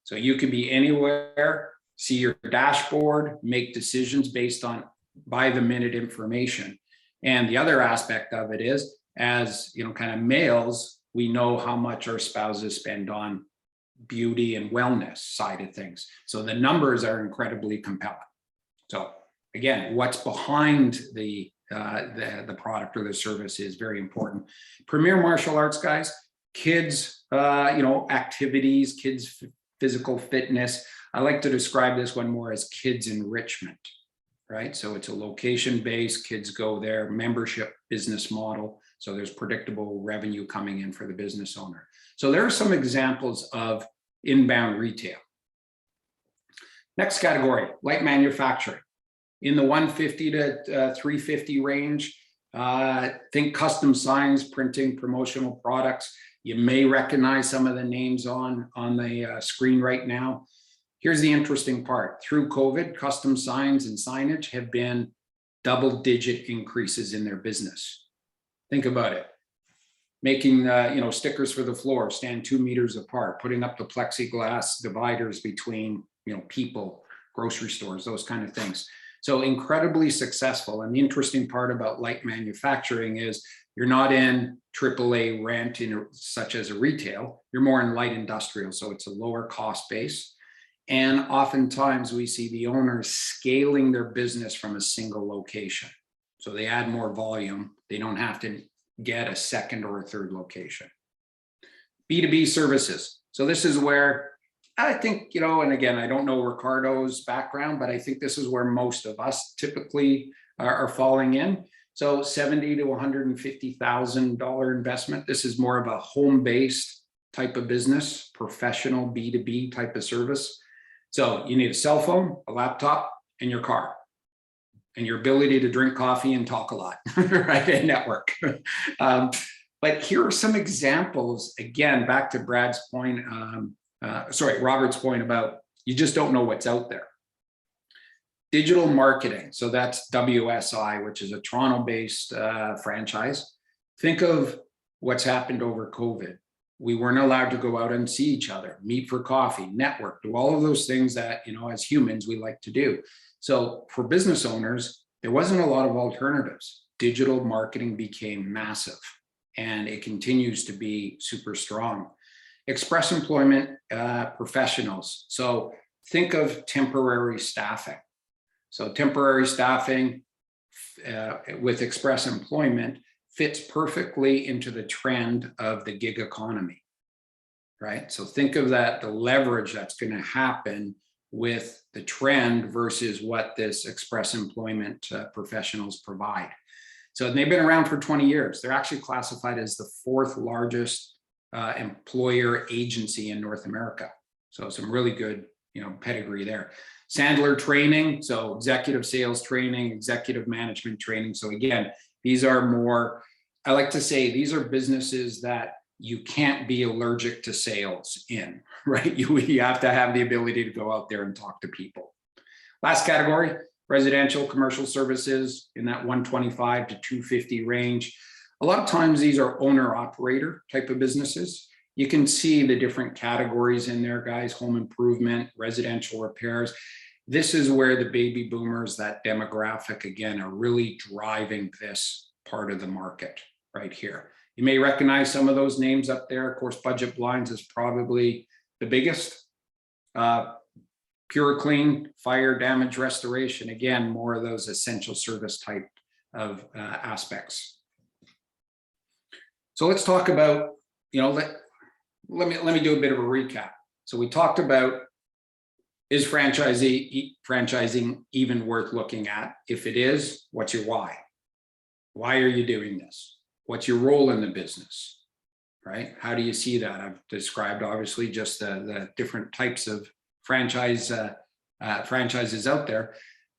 So you could be anywhere, see your dashboard, make decisions based on by the minute information. And the other aspect of it is, as kind of males, we know how much our spouses spend on beauty and wellness side of things. So the numbers are incredibly compelling. So again, what's behind the product or the service is very important. Premier martial arts guys, kids, activities, kids physical fitness. I like to describe this one more as kids enrichment, right? So it's a location-based, kids go there, membership business model. So there's predictable revenue coming in for the business owner. So there are some examples of inbound retail. Next category, light manufacturing. In the 150 to 350 range, think custom signs, printing, promotional products. You may recognize some of the names on the screen right now. Here's the interesting part. Through COVID, custom signs and signage have been double-digit increases in their business. Think about it. Making stickers for the floor, stand 2 meters apart, putting up the plexiglass dividers between people, grocery stores, those kind of things. So incredibly successful. And the interesting part about light manufacturing is you're not in AAA rent such as a retail, you're more in light industrial. So it's a lower cost base. And oftentimes we see the owners scaling their business from a single location. So they add more volume. They don't have to get a second or a third location. B2B services. So this is where I think, and again, I don't know Ricardo's background, but I think this is where most of us typically are falling in. So $70,000 to $150,000 investment. This is more of a home-based type of business, professional B2B type of service. So you need a cell phone, a laptop, and your car, and your ability to drink coffee and talk a lot, right? And network. But here are some examples, again, back to Brad's point, Robert's point about you just don't know what's out there. Digital marketing. So that's WSI, which is a Toronto-based franchise. Think of what's happened over COVID. We weren't allowed to go out and see each other, meet for coffee, network, do all of those things that, as humans, we like to do. So for business owners, there wasn't a lot of alternatives. Digital marketing became massive, and it continues to be super strong. Express employment professionals. So think of temporary staffing. So temporary staffing with express employment fits perfectly into the trend of the gig economy, right? So think of that, the leverage that's going to happen with the trend versus what this express employment professionals provide. So they've been around for 20 years. They're actually classified as the 4th largest employer agency in North America. So some really good, pedigree there. Sandler training, so executive sales training, executive management training. So again, these are more, I like to say, these are businesses that you can't be allergic to sales in, right? You have to have the ability to go out there and talk to people. Last category, residential commercial services in that 125 to 250 range. A lot of times these are owner operator type of businesses. You can see the different categories in there, guys: home improvement, residential repairs. This is where the baby boomers, that demographic, again, are really driving this part of the market right here. You may recognize some of those names up there. Of course, Budget Blinds is probably the biggest. Pure Clean, fire damage restoration. Again, more of those essential service type of aspects. So let's talk about, let me do a bit of a recap. So we talked about, is franchising even worth looking at? If it is, what's your why? Why are you doing this? What's your role in the business, right? How do you see that? I've described obviously just the different types of franchises out there,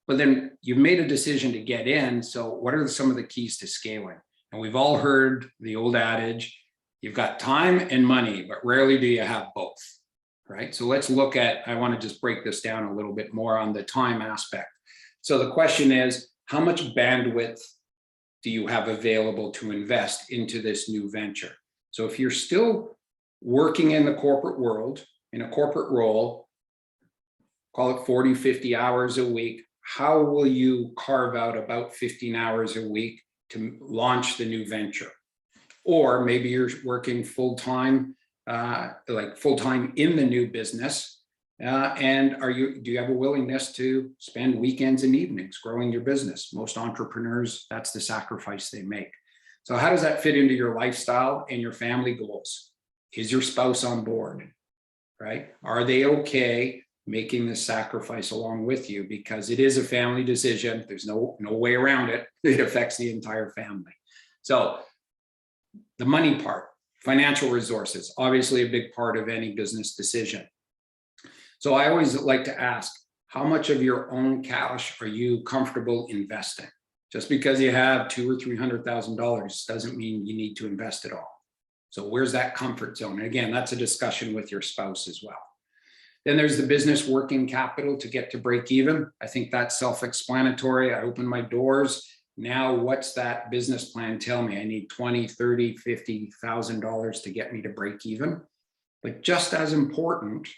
but then you've made a decision to get in. So what are some of the keys to scaling? And we've all heard the old adage, you've got time and money, but rarely do you have both, right? So let's look at, I want to just break this down a little bit more on the time aspect. So the question is, how much bandwidth do you have available to invest into this new venture? So if you're still working in the corporate world, in a corporate role, call it 40, 50 hours a week, how will you carve out about 15 hours a week to launch the new venture? Or maybe you're working full-time, like full-time in the new business, and do you have a willingness to spend weekends and evenings growing your business? Most entrepreneurs, that's the sacrifice they make. So how does that fit into your lifestyle and your family goals? Is your spouse on board, right? Are they okay making this sacrifice along with you? Because it is a family decision. There's no way around it. It affects the entire family. So the money part, financial resources, obviously a big part of any business decision. So I always like to ask, how much of your own cash are you comfortable investing? Just because you have $200,000 or $300,000 doesn't mean you need to invest it all. So where's that comfort zone? And again, that's a discussion with your spouse as well. Then there's the business working capital to get to break even. I think that's self-explanatory. I open my doors. Now, what's that business plan tell me? I need $20,000, $30,000, $50,000 to get me to break even. But just as important,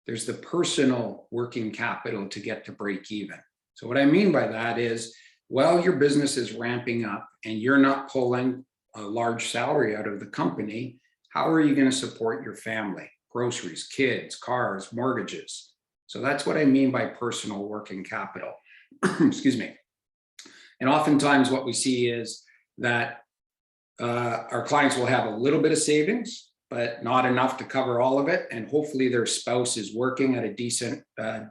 there's the personal working capital to get to break even. So what I mean by that is, while your business is ramping up and you're not pulling a large salary out of the company, how are you going to support your family? Groceries, kids, cars, mortgages. So that's what I mean by personal working capital. Excuse me. And oftentimes what we see is that our clients will have a little bit of savings, but not enough to cover all of it. And hopefully their spouse is working at a decent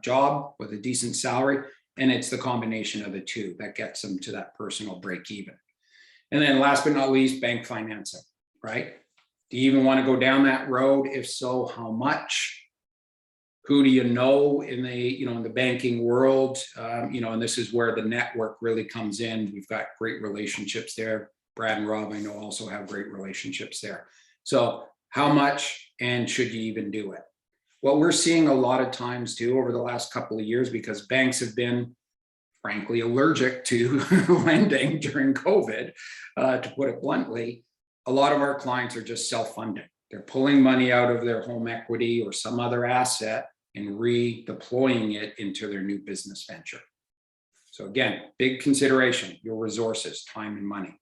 job with a decent salary. And it's the combination of the two that gets them to that personal break even. And then last but not least, bank financing, right? Do you even want to go down that road? If so, how much? Who do you know in the, in the banking world? And this is where the network really comes in. We've got great relationships there. Brad and Rob, I know, also have great relationships there. So how much, and should you even do it? What we're seeing a lot of times too over the last couple of years, because banks have been frankly allergic to lending during COVID, to put it bluntly, a lot of our clients are just self-funding. They're pulling money out of their home equity or some other asset and redeploying it into their new business venture. So again, big consideration, your resources, time and money.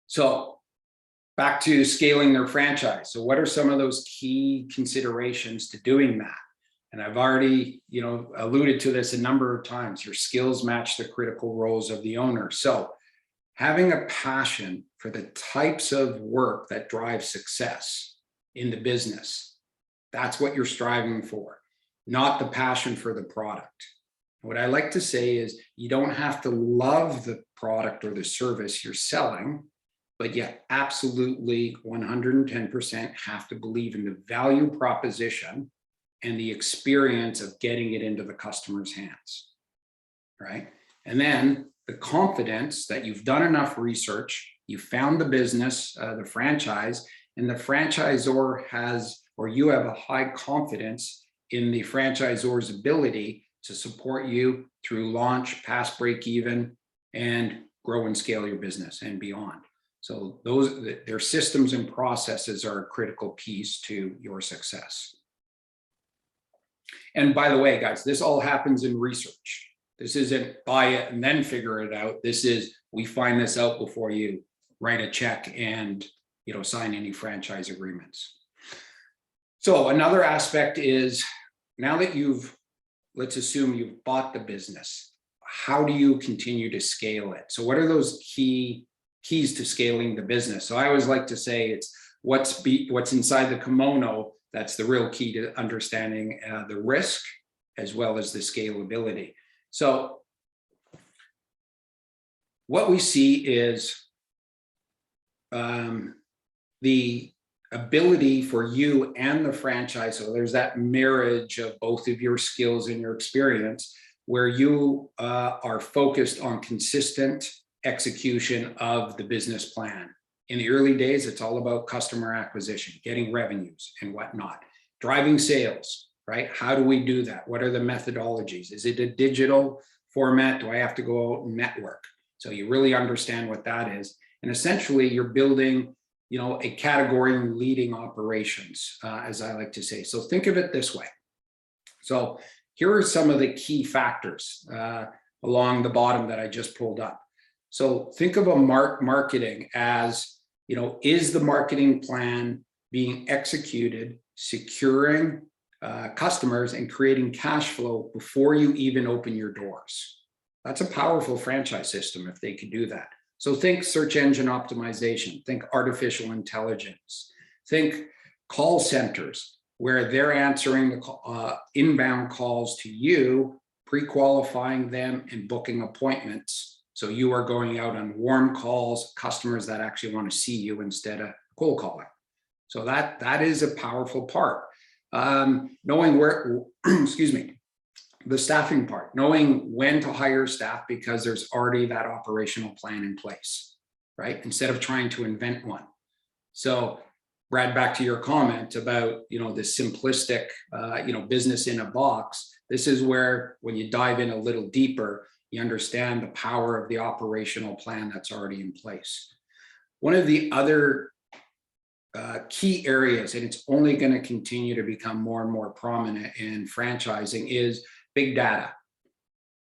So back to scaling their franchise. So what are some of those key considerations to doing that? And I've already, alluded to this a number of times. Your skills match the critical roles of the owner. So having a passion for the types of work that drive success in the business, that's what you're striving for, not the passion for the product. What I like to say is you don't have to love the product or the service you're selling, but you absolutely 110% have to believe in the value proposition and the experience of getting it into the customer's hands, right? And then the confidence that you've done enough research, you found the business, the franchise, and the franchisor has, or you have a high confidence in the franchisor's ability to support you through launch, past break even, and grow and scale your business and beyond. So their systems and processes are a critical piece to your success. And by the way, guys, this all happens in research. This isn't buy it and then figure it out. This is, we find this out before you write a check and, you know, sign any franchise agreements. So another aspect is, now that let's assume you've bought the business, how do you continue to scale it? So what are those keys to scaling the business? So I always like to say it's what's inside the kimono. That's the real key to understanding the risk as well as the scalability. So what we see is the ability for you and the franchise. So there's that marriage of both of your skills and your experience, where you are focused on consistent execution of the business plan. In the early days, it's all about customer acquisition, getting revenues and whatnot, driving sales, right? How do we do that? What are the methodologies? Is it a digital format? Do I have to go out and network? So you really understand what that is. And essentially you're building, you know, a category in leading operations, as I like to say. So think of it this way. So here are some of the key factors along the bottom that I just pulled up. So think of a marketing as, you know, is the marketing plan being executed, securing customers and creating cash flow before you even open your doors? That's a powerful franchise system if they could do that. So think search engine optimization, think artificial intelligence, think call centers where they're answering the inbound calls to you, pre-qualifying them and booking appointments. So you are going out on warm calls, customers that actually want to see you instead of cold calling. So that is a powerful part. Knowing where, excuse me, the staffing part, knowing when to hire staff because there's already that operational plan in place, right? Instead of trying to invent one. So Brad, back to your comment about, you know, the simplistic, you know, business in a box. This is where, when you dive in a little deeper, you understand the power of the operational plan that's already in place. One of the other key areas, and it's only going to continue to become more and more prominent in franchising, is big data.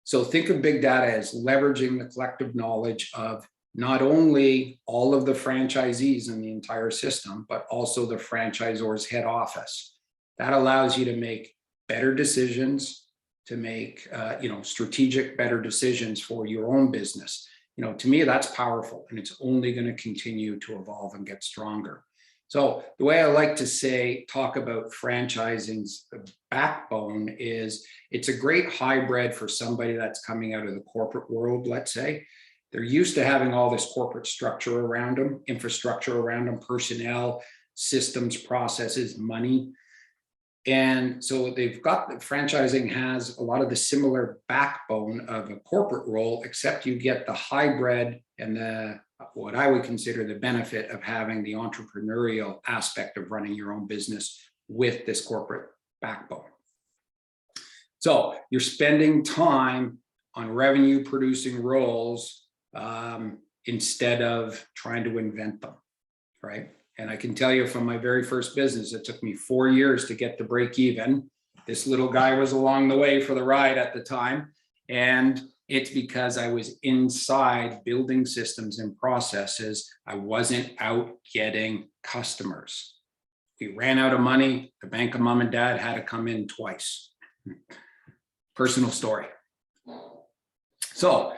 So think of big data as leveraging the collective knowledge of not only all of the franchisees in the entire system, but also the franchisor's head office. That allows you to make better decisions, to make you know, strategic, better decisions for your own business. You know, to me, that's powerful, and it's only going to continue to evolve and get stronger. So the way I like to talk about franchising's backbone is it's a great hybrid for somebody that's coming out of the corporate world, let's say. They're used to having all this corporate structure around them, infrastructure around them, personnel, systems, processes, money. And so they've got, franchising has a lot of the similar backbone of a corporate role, except you get the hybrid and the, what I would consider the benefit of having the entrepreneurial aspect of running your own business with this corporate backbone. So you're spending time on revenue producing roles instead of trying to invent them, right? And I can tell you from my very first business, it took me 4 years to get to break even. This little guy was along the way for the ride at the time. And it's because I was inside building systems and processes. I wasn't out getting customers. We ran out of money. The bank of mom and dad had to come in twice. Personal story. So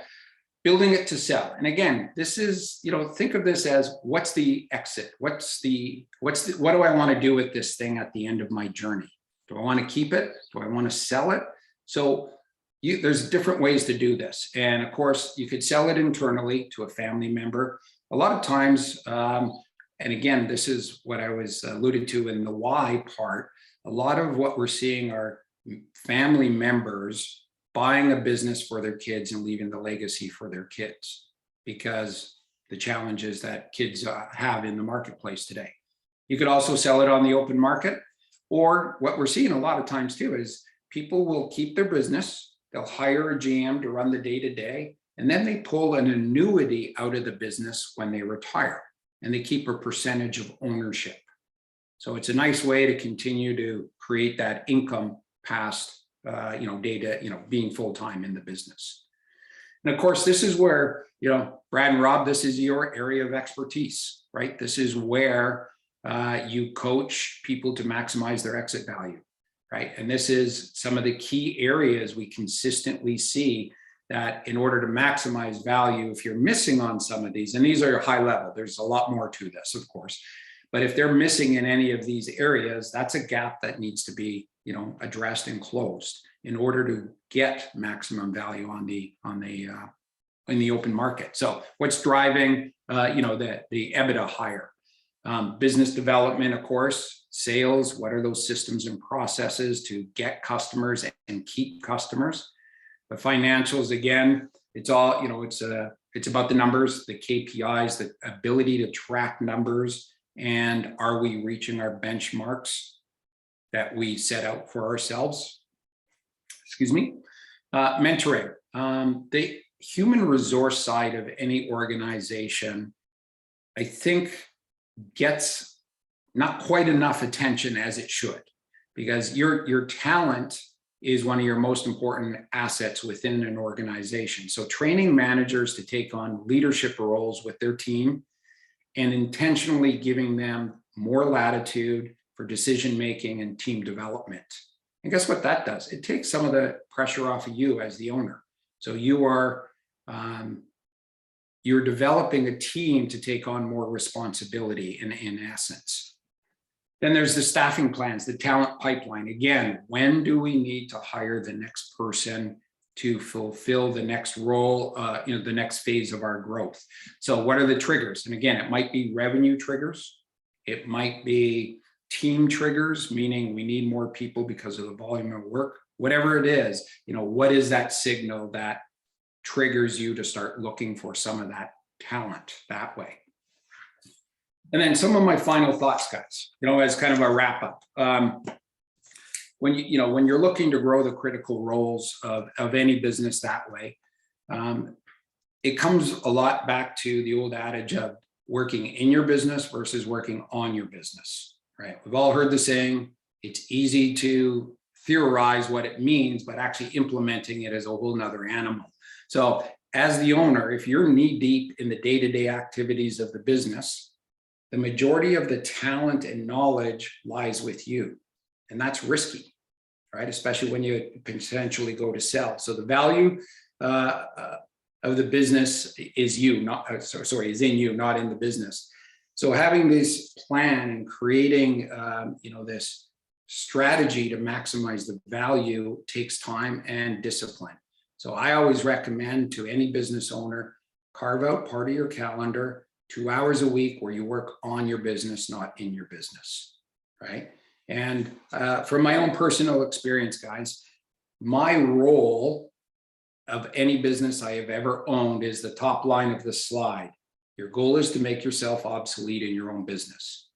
building it to sell. And again, this is, you know, think of this as what's the exit? What do I want to do with this thing at the end of my journey? Do I want to keep it? Do I want to sell it? So there's different ways to do this. And of course, you could sell it internally to a family member. A lot of times, and again, this is what I was alluded to in the why part. a lot of what we're seeing are family members buying a business for their kids and leaving the legacy for their kids because the challenges that kids have in the marketplace today. You could also sell it on the open market, or what we're seeing a lot of times too is people will keep their business, they'll hire a GM to run the day-to-day, and then they pull an annuity out of the business when they retire, and they keep a percentage of ownership. So it's a nice way to continue to create that income past being full-time in the business. And of course, this is where, Brad and Rob, this is your area of expertise, right? This is where you coach people to maximize their exit value, right? And this is some of the key areas we consistently see that in order to maximize value, if you're missing on some of these, and these are high level, there's a lot more to this, of course, but if they're missing in any of these areas, that's a gap that needs to be, addressed and closed in order to get maximum value in the open market. So what's driving, the EBITDA higher? Business development, of course, sales, what are those systems and processes to get customers and keep customers? The financials, again, it's all, it's about the numbers, the KPIs, the ability to track numbers, and are we reaching our benchmarks that we set out for ourselves? Excuse me. Mentoring, the human resource side of any organization, I think gets not quite enough attention as it should, because your talent is one of your most important assets within an organization. So training managers to take on leadership roles with their team and intentionally giving them more latitude for decision-making and team development. And guess what that does? It takes some of the pressure off of you as the owner. So you're developing a team to take on more responsibility in essence. Then there's the staffing plans, the talent pipeline. Again, when do we need to hire the next person to fulfill the next role, the next phase of our growth? So what are the triggers? And again, it might be revenue triggers. It might be team triggers, meaning we need more people because of the volume of work. Whatever it is, what is that signal that triggers you to start looking for some of that talent that way? And then some of my final thoughts, guys, as kind of a wrap up. When you're looking to grow the critical roles of any business that way, it comes a lot back to the old adage of working in your business versus working on your business, right? We've all heard the saying, it's easy to theorize what it means, but actually implementing it is a whole nother animal. So as the owner, if you're knee deep in the day-to-day activities of the business, the majority of the talent and knowledge lies with you. And that's risky, right? Especially when you potentially go to sell. So the value of the business is you, is in you, not in the business. So having this plan and creating, this strategy to maximize the value takes time and discipline. So I always recommend to any business owner, carve out part of your calendar, 2 hours a week where you work on your business, not in your business, right? And from my own personal experience, guys, my role of any business I have ever owned is the top line of the slide. Your goal is to make yourself obsolete in your own business.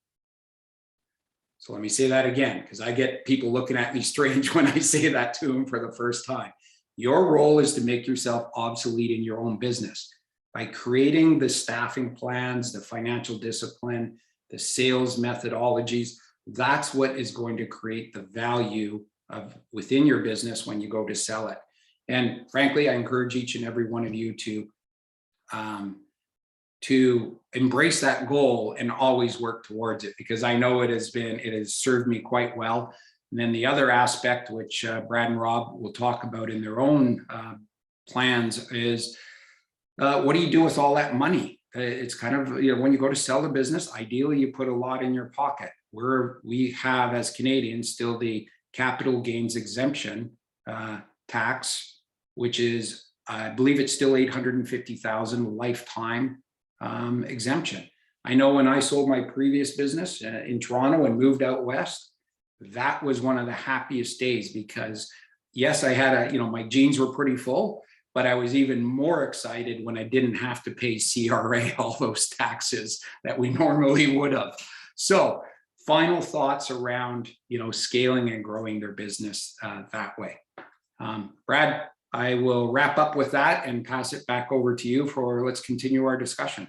So let me say that again, because I get people looking at me strange when I say that to them for the first time. Your role is to make yourself obsolete in your own business by creating the staffing plans, the financial discipline, the sales methodologies. That's what is going to create the value of within your business when you go to sell it. And frankly, I encourage each and every one of you to embrace that goal and always work towards it, because I know it has served me quite well. And then the other aspect, which Brad and Rob will talk about in their own plans, is what do you do with all that money? It's kind of, when you go to sell the business, ideally you put a lot in your pocket. We have, as Canadians, still the capital gains exemption tax, which is, I believe it's still $850,000 lifetime exemption. I know when I sold my previous business in Toronto and moved out west, that was one of the happiest days, because yes, I had my jeans were pretty full, but I was even more excited when I didn't have to pay CRA all those taxes that we normally would have. So final thoughts around, scaling and growing their business that way. Brad, I will wrap up with that and pass it back over to you let's continue our discussion.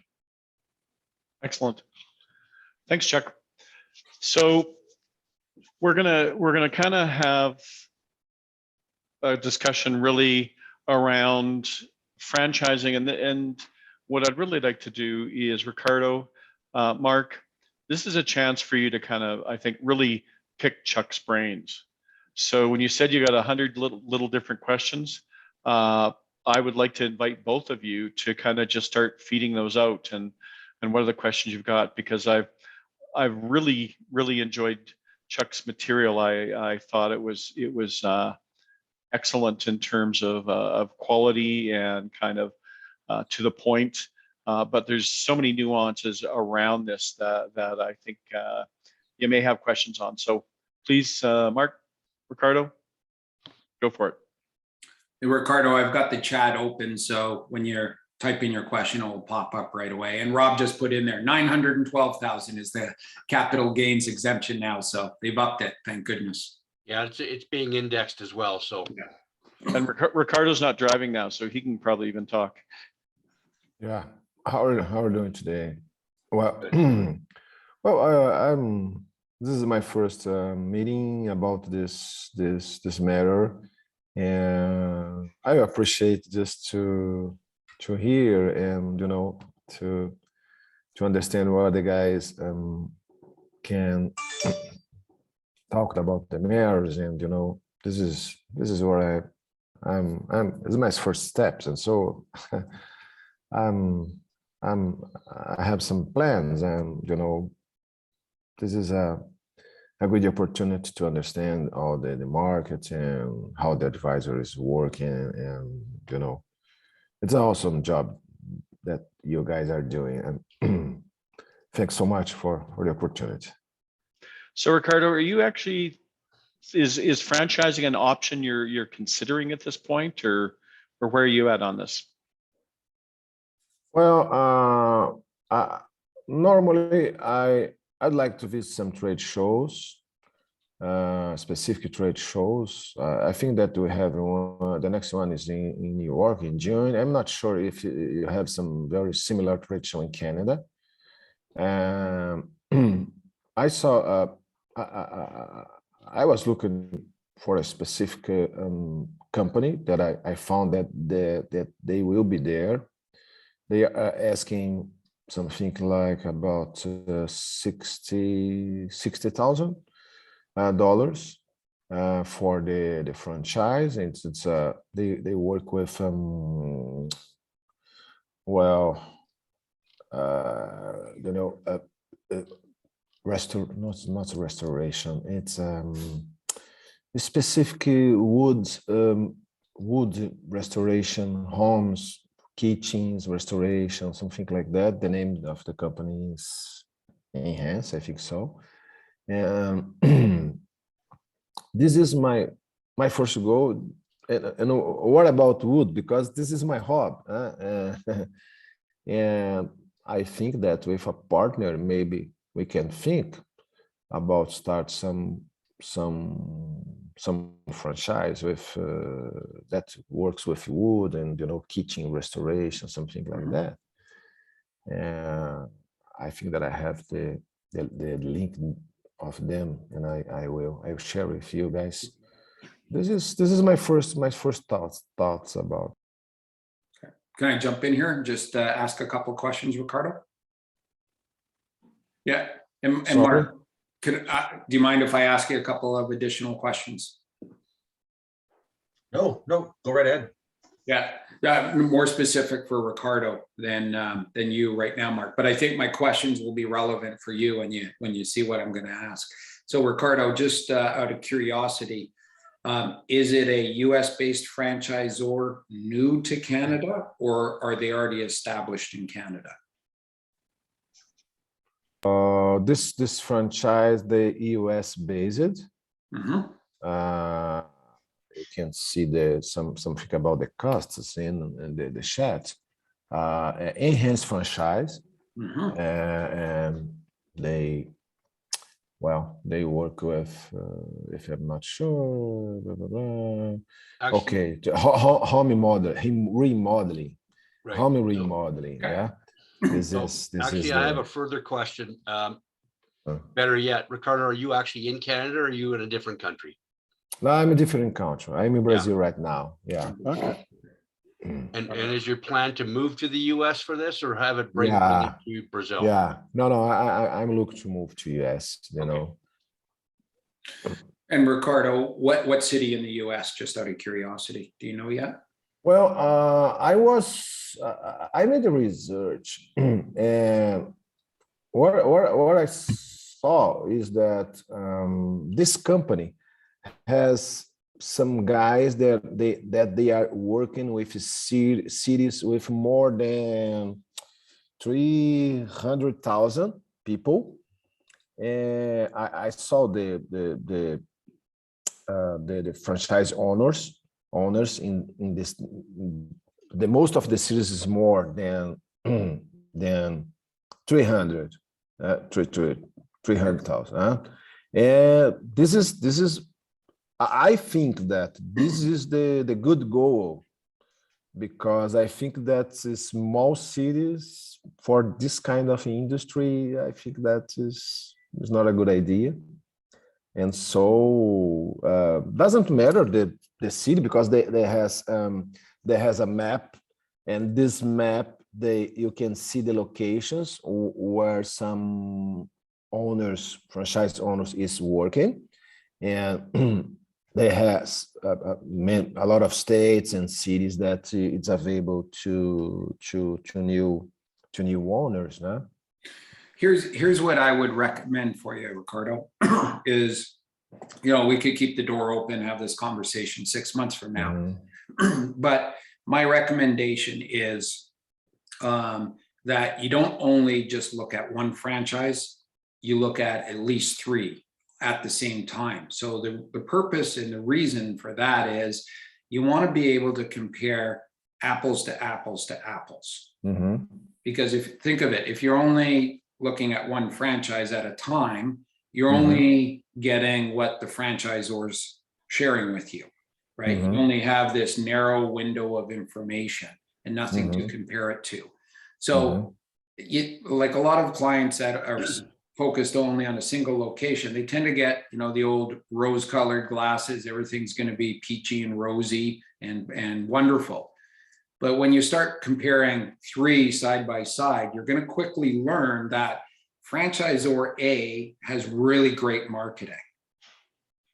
Excellent. Thanks, Chuck. So we're gonna kind of have a discussion really around franchising, and what I'd really like to do is, Ricardo, Mark, this is a chance for you to kind of, I think, really pick Chuck's brains. So when you said you got 100 little different questions, I would like to invite both of you to kind of just start feeding those out, and what are the questions you've got, because I've really enjoyed Chuck's material. I thought it was excellent in terms of quality and kind of to the point. But there's so many nuances around this that I think you may have questions on. So please, Mark, Ricardo, go for it. Hey, Ricardo, I've got the chat open, so when you're typing your question, it will pop up right away. And Rob just put in there, 912,000 is the capital gains exemption now, so they've upped it, thank goodness. Yeah, it's being indexed as well, so. Yeah. And Ricardo's not driving now, so he can probably even talk. Yeah, how are you doing today? Well, this is my first meeting about this matter, and I appreciate just to hear and to understand what the guys can talk about the matters, and this is where I'm this is my first steps, and so I have some plans, and this is a good opportunity to understand all the market and how the advisor is working, and it's an awesome job that you guys are doing, and thanks so much for the opportunity. So Ricardo, are you actually, is franchising an option you're considering at this point, or where are you at on this? Well, normally I'd like to visit some trade shows, specific trade shows. I think that we have one, the next one is in New York in June. I'm not sure if you have some very similar trade show in Canada. I saw, I was looking for a specific company that I found that they will be there. They are asking something like about $60,000 for the franchise. It's they work with not restoration. It's specific wood restoration, homes, kitchens, restoration, something like that. The name of the company is Enhance, I think so. This is my first goal. And what about wood? Because this is my hobby. And I think that with a partner, maybe we can think about start some franchise with that works with wood and kitchen restoration, something like that. And I think that I have the link of them, and I will share with you guys. This is my first thoughts about. Okay. Can I jump in here and just ask a couple of questions, Ricardo? Yeah, and Mark, do you mind if I ask you a couple of additional questions? No, go right ahead. Yeah, more specific for Ricardo than you right now, Mark. But I think my questions will be relevant for you when you see what I'm going to ask. So Ricardo, just out of curiosity, is it a US-based franchisor new to Canada, or are they already established in Canada? This franchise, the US based, Mhm. You can see something about the costs in the chat. Enhanced franchise, Mhm. and they work with, if I'm not sure, blah, blah, blah. Actually, Okay, remodeling, right. home So- remodeling. Okay. Yeah, this So is actually, I have a further question. Better yet, Ricardo, are you actually in Canada or are you in a different country? No, I'm a different country. I'm in Brazil right now. Yeah. Okay. And is your plan to move to the US for this or have it bring Yeah. it to Brazil? Yeah. No. I'm looking to move to US. You Okay. know. And Ricardo, what city in the US, just out of curiosity, do you know yet? Well, I made the research, and what I saw is that this company has some guys that they are working with cities with more than 300,000 people, and I saw the franchise owners in this. The most of the cities is more than than 300 300,000, and this is I think that this is the good goal, because I think that small cities for this kind of industry, I think that is not a good idea. And so doesn't matter the city, because they has a map, and this map you can see the locations where some franchise owners is working, and they has a lot of states and cities that it's available to new owners, no? Here's what I would recommend for you, Ricardo, is, we could keep the door open, have this conversation 6 months from now. Mhm. But my recommendation is that you don't only just look at one franchise, you look at least 3 at the same time. So the purpose and the reason for that is you want to be able to compare apples to apples to apples. Mhm. Because if you think of it, if you're only looking at one franchise at a time, you're Mhm. only getting what the franchisor's sharing with you, right? Mhm. You only have this narrow window of information and nothing to Mhm. compare it to. So like a lot of clients that are focused only on a single location, they tend to get, the old rose-colored glasses. Everything's going to be peachy and rosy and wonderful. But when you start comparing 3 side by side, you're going to quickly learn that franchisor A has really great marketing.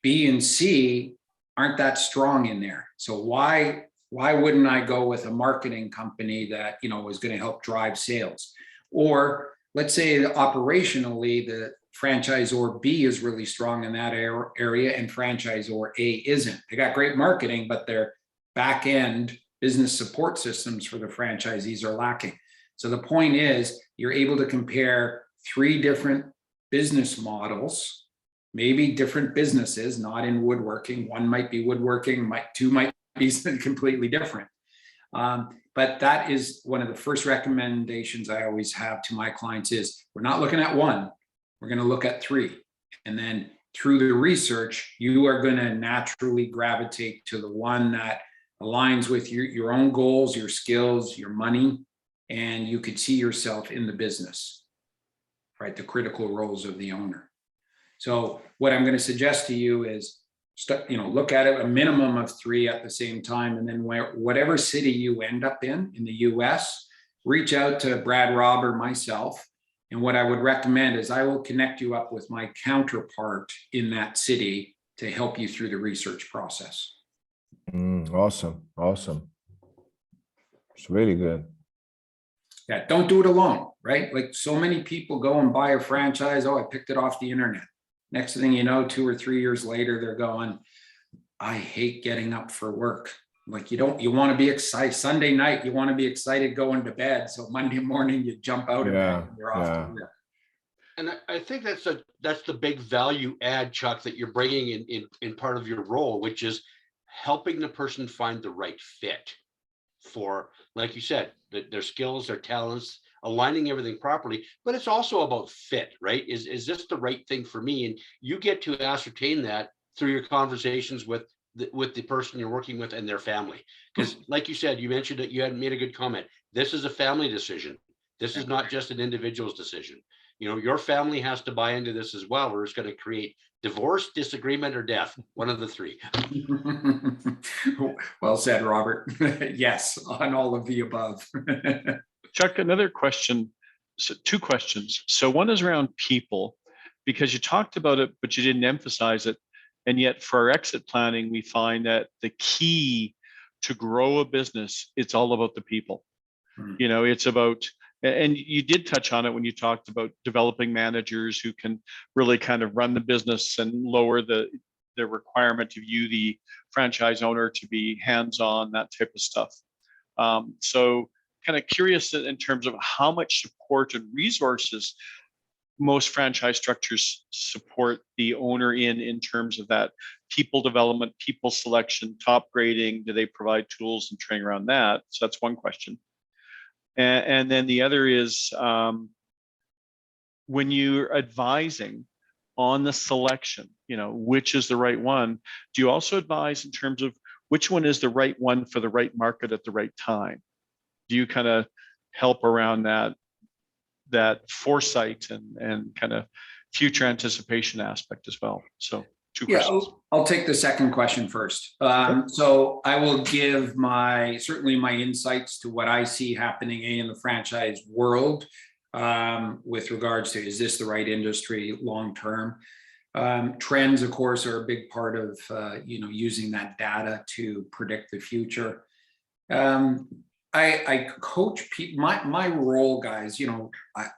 B and C aren't that strong in there. So why wouldn't I go with a marketing company that, is going to help drive sales? Or let's say operationally, the franchisor B is really strong in that area and franchisor A isn't. They got great marketing, but their back end business support systems for the franchisees are lacking. So the point is, you're able to compare 3 different business models, maybe different businesses, not in woodworking. One might be woodworking, 2 might be completely different. But that is one of the first recommendations I always have to my clients is, we're not looking at 1, we're going to look at 3. And then through the research, you are going to naturally gravitate to the one that aligns with your own goals, your skills, your money, and you could see yourself in the business, right? The critical roles of the owner. So what I'm going to suggest to you is, look at it a minimum of 3 at the same time, and then whatever city you end up in the US, reach out to Brad, Rob, or myself. And what I would recommend is I will connect you up with my counterpart in that city to help you through the research process. Awesome. It's really good. Yeah, don't do it alone, right? Like so many people go and buy a franchise. Oh, I picked it off the internet. Next thing you know, 2 or 3 years later, they're going, I hate getting up for work. Like you want to be excited. Sunday night, you want to be excited going to bed. So Monday morning, you jump out of bed and you're off to work. And I think that's the big value add, Chuck, that you're bringing in part of your role, which is helping the person find the right fit for, like you said, their skills, their talents, aligning everything properly. But it's also about fit, right? Is this the right thing for me? And you get to ascertain that through your conversations with the person you're working with and their family. Because like you said, you mentioned that you had made a good comment. This is a family decision. This is not just an individual's decision. You know, your family has to buy into this as well, or it's going to create divorce, disagreement, or death. One of the three. Well said, Robert. Yes, on all of the above. Chuck, another question. So two questions. So one is around people, because you talked about it, but you didn't emphasize it. And yet for our exit planning, we find that the key to grow a business, it's all about the people. You know, it's about, and you did touch on it when you talked about developing managers who can really kind of run the business and lower the requirement of you, the franchise owner, to be hands-on, that type of stuff. So kind of curious in terms of how much support and resources most franchise structures support the owner in terms of that people development, people selection, top grading. Do they provide tools and training around that? So that's one question. And then the other is when you're advising on the selection, you know, which is the right one, do you also advise in terms of which one is the right one for the right market at the right time? Do you kind of help around that foresight and kind of future anticipation aspect as well? So two questions. I'll take the second question first. So I will give certainly my insights to what I see happening in the franchise world with regards to, is this the right industry long term? Trends, of course, are a big part of using that data to predict the future. I coach people. My role, guys,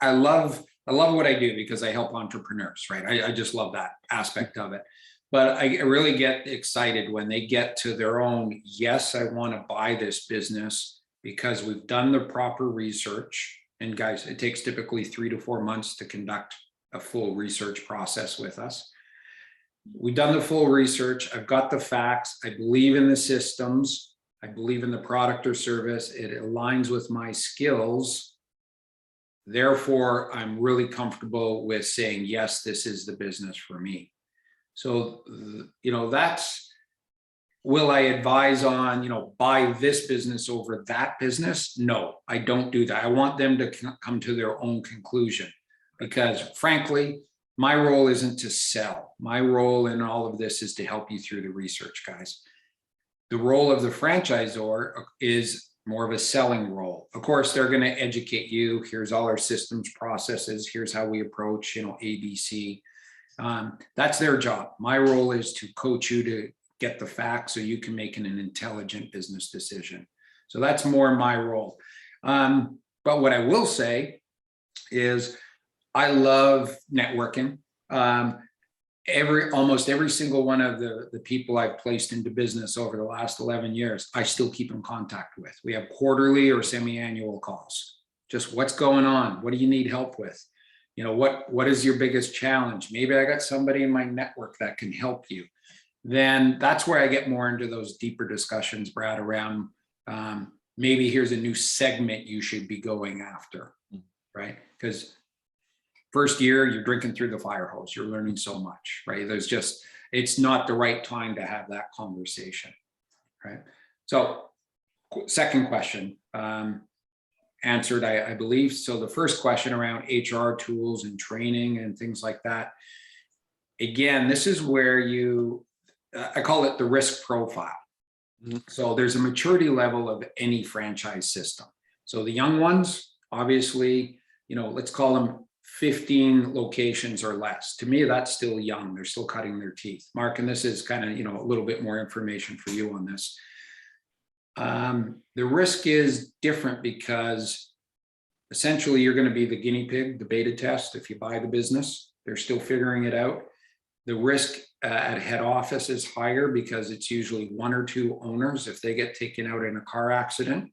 I love what I do because I help entrepreneurs, right? I just love that aspect of it. But I really get excited when they get to their own, yes, I want to buy this business because we've done the proper research. And guys, it takes typically 3 to 4 months to conduct a full research process with us. We've done the full research. I've got the facts. I believe in the systems. I believe in the product or service. It aligns with my skills. Therefore, I'm really comfortable with saying, yes, this is the business for me. So, that's, will I advise on, buy this business over that business? No, I don't do that. I want them to come to their own conclusion because frankly, my role isn't to sell. My role in all of this is to help you through the research, guys. The role of the franchisor is more of a selling role. Of course, they're going to educate you. Here's all our systems, processes. Here's how we approach, ABC. That's their job. My role is to coach you to get the facts so you can make an intelligent business decision. So that's more my role. But what I will say is I love networking. Almost every single one of the people I've placed into business over the last 11 years, I still keep in contact with. We have quarterly or semi-annual calls. Just what's going on? What do you need help with? What is your biggest challenge? Maybe I got somebody in my network that can help you. Then that's where I get more into those deeper discussions, Brad, around maybe here's a new segment you should be going after, right? Because first year, you're drinking through the fire hose. You're learning so much, right? It's not the right time to have that conversation, right? So second question answered, I believe. So the first question around HR tools and training and things like that. Again, this is where I call it the risk profile. Mm-hmm. So there's a maturity level of any franchise system. So the young ones, obviously, let's call them 15 locations or less. To me, that's still young. They're still cutting their teeth. Mark, and this is kind of, a little bit more information for you on this. The risk is different because essentially you're going to be the guinea pig, the beta test. If you buy the business, they're still figuring it out. The risk at head office is higher because it's usually 1 or 2 owners. If they get taken out in a car accident,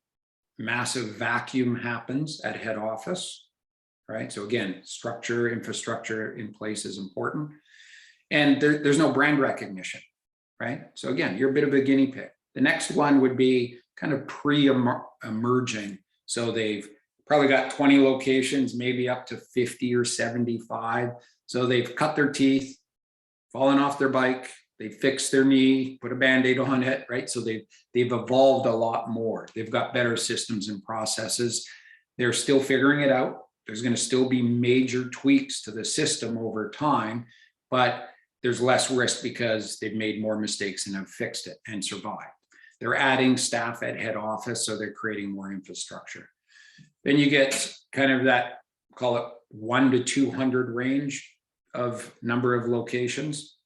massive vacuum happens at head office. right? So again, structure, infrastructure in place is important. And there's no brand recognition, right? So again, you're a bit of a guinea pig. The next one would be kind of pre-emerging. So they've probably got 20 locations, maybe up to 50 or 75. So they've cut their teeth, fallen off their bike, they fixed their knee, put a Band-Aid on it, right? So they've evolved a lot more. They've got better systems and processes. They're still figuring it out. There's going to still be major tweaks to the system over time, but there's less risk because they've made more mistakes and have fixed it and survived. They're adding staff at head office, so they're creating more infrastructure. Then you get kind of that, call it 1 to 200 range of number of locations.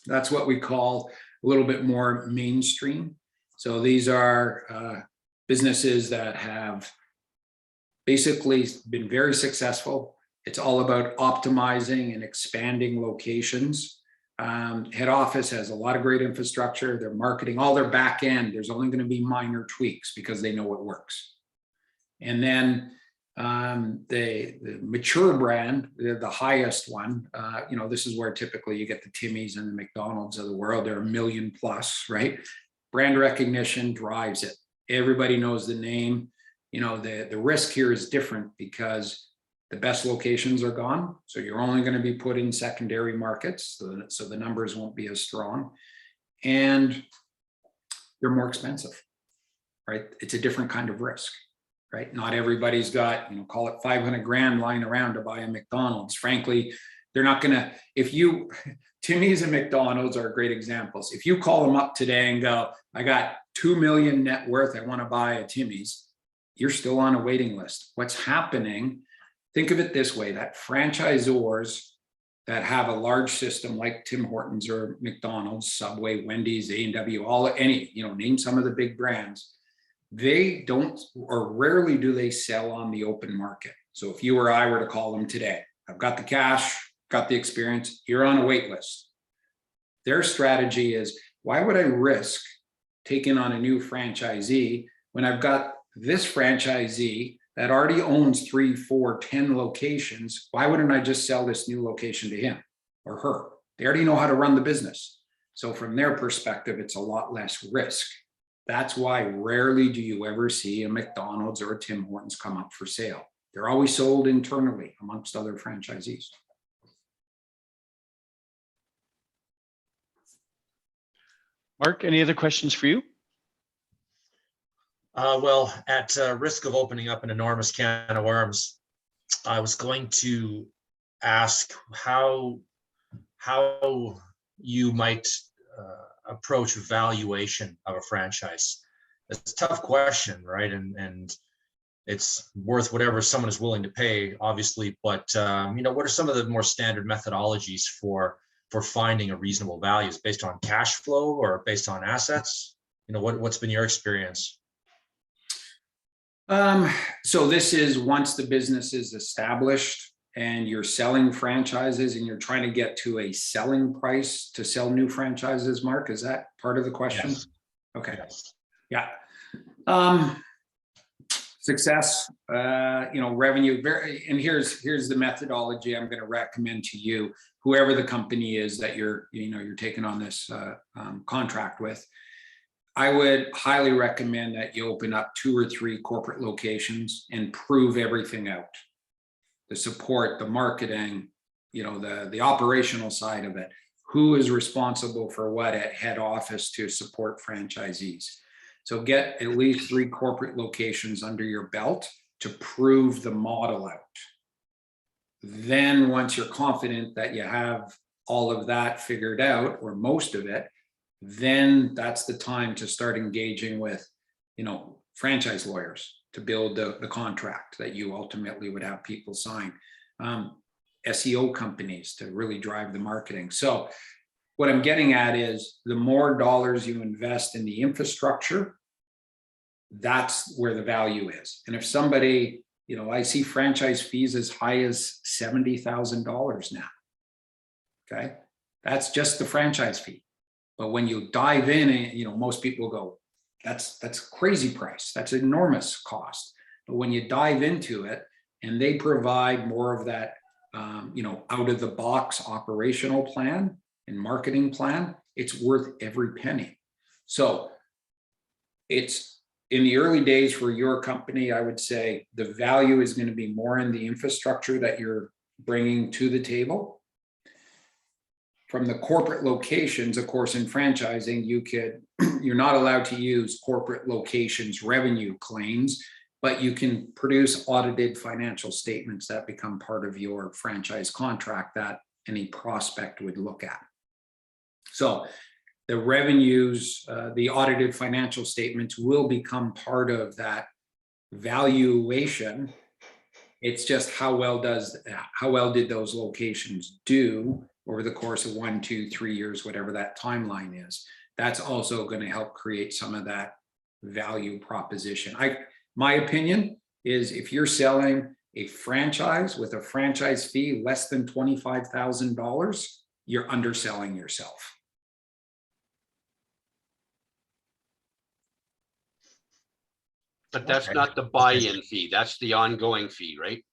That's what we call a little bit more mainstream. So these are businesses that have basically been very successful. It's all about optimizing and expanding locations. Head office has a lot of great infrastructure. Their marketing, all their back end, there's only going to be minor tweaks because they know it works. And then the mature brand, the highest one, this is where typically you get the Timmy's and the McDonald's of the world. They're $1 million plus, right? Brand recognition drives it. Everybody knows the name. The risk here is different because the best locations are gone. So you're only going to be put in secondary markets. So the numbers won't be as strong. And they're more expensive, right? It's a different kind of risk, right? Not everybody's got, call it 500 grand lying around to buy a McDonald's. Frankly, they're not going to, Timmy's and McDonald's are great examples. If you call them up today and go, I got 2 million net worth, I want to buy a Timmy's, you're still on a waiting list. What's happening, think of it this way, that franchisors that have a large system like Tim Hortons or McDonald's, Subway, Wendy's, A&W, name some of the big brands, they don't, or rarely do they sell on the open market. So if you or I were to call them today, I've got the cash, got the experience, you're on a wait list. Their strategy is, why would I risk taking on a new franchisee when I've got this franchisee that already owns 3, 4, 10 locations? Why wouldn't I just sell this new location to him or her? They already know how to run the business. So from their perspective, it's a lot less risk. That's why rarely do you ever see a McDonald's or a Tim Hortons come up for sale. They're always sold internally amongst other franchisees. Mark, any other questions for you? Well, at risk of opening up an enormous can of worms, I was going to ask how you might approach valuation of a franchise. It's a tough question, right? And it's worth whatever someone is willing to pay, obviously. But what are some of the more standard methodologies for finding a reasonable value? Is it based on cash flow or based on assets? What's been your experience? So this is once the business is established and you're selling franchises and you're trying to get to a selling price to sell new franchises, Mark, is that part of the question? Yes. Okay. Yes. Yeah. Success, revenue, and here's the methodology I'm going to recommend to you, whoever the company is that you're taking on this contract with. I would highly recommend that you open up 2 or 3 corporate locations and prove everything out. The support, the marketing, the operational side of it. Who is responsible for what at head office to support franchisees? So get at least 3 corporate locations under your belt to prove the model out. Then once you're confident that you have all of that figured out, or most of it, then that's the time to start engaging with, franchise lawyers to build the contract that you ultimately would have people sign, SEO companies to really drive the marketing. So what I'm getting at is the more dollars you invest in the infrastructure, that's where the value is. And if somebody, I see franchise fees as high as $70,000 now. Okay. That's just the franchise fee. But when you dive in, and most people go, that's crazy price. That's enormous cost. But when you dive into it and they provide more of that, out of the box operational plan and marketing plan, it's worth every penny. So it's in the early days for your company, I would say the value is going to be more in the infrastructure that you're bringing to the table. From the corporate locations, of course, in franchising, you're not allowed to use corporate locations revenue claims, but you can produce audited financial statements that become part of your franchise contract that any prospect would look at. So the revenues, the audited financial statements will become part of that valuation. It's just how well did those locations do over the course of 1, 2, 3 years, whatever that timeline is. That's also going to help create some of that value proposition. My opinion is if you're selling a franchise with a franchise fee less than $25,000, you're underselling yourself. But that's not the buy-in fee. That's the ongoing fee, right?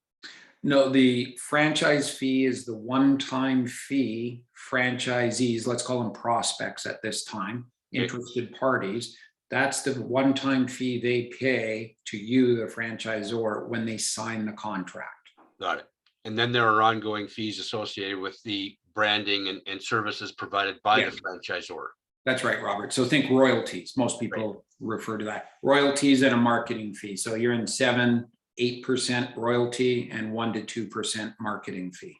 No, the franchise fee is the one-time fee franchisees, let's call them prospects at this time, interested parties. That's the one-time fee they pay to you, the franchisor, when they sign the contract. Got it. And then there are ongoing fees associated with the branding and services provided by the franchisor. That's right, Robert. So think royalties. Most people refer to that. Royalties and a marketing fee. So you're in 7-8% royalty and 1 to 2% marketing fee.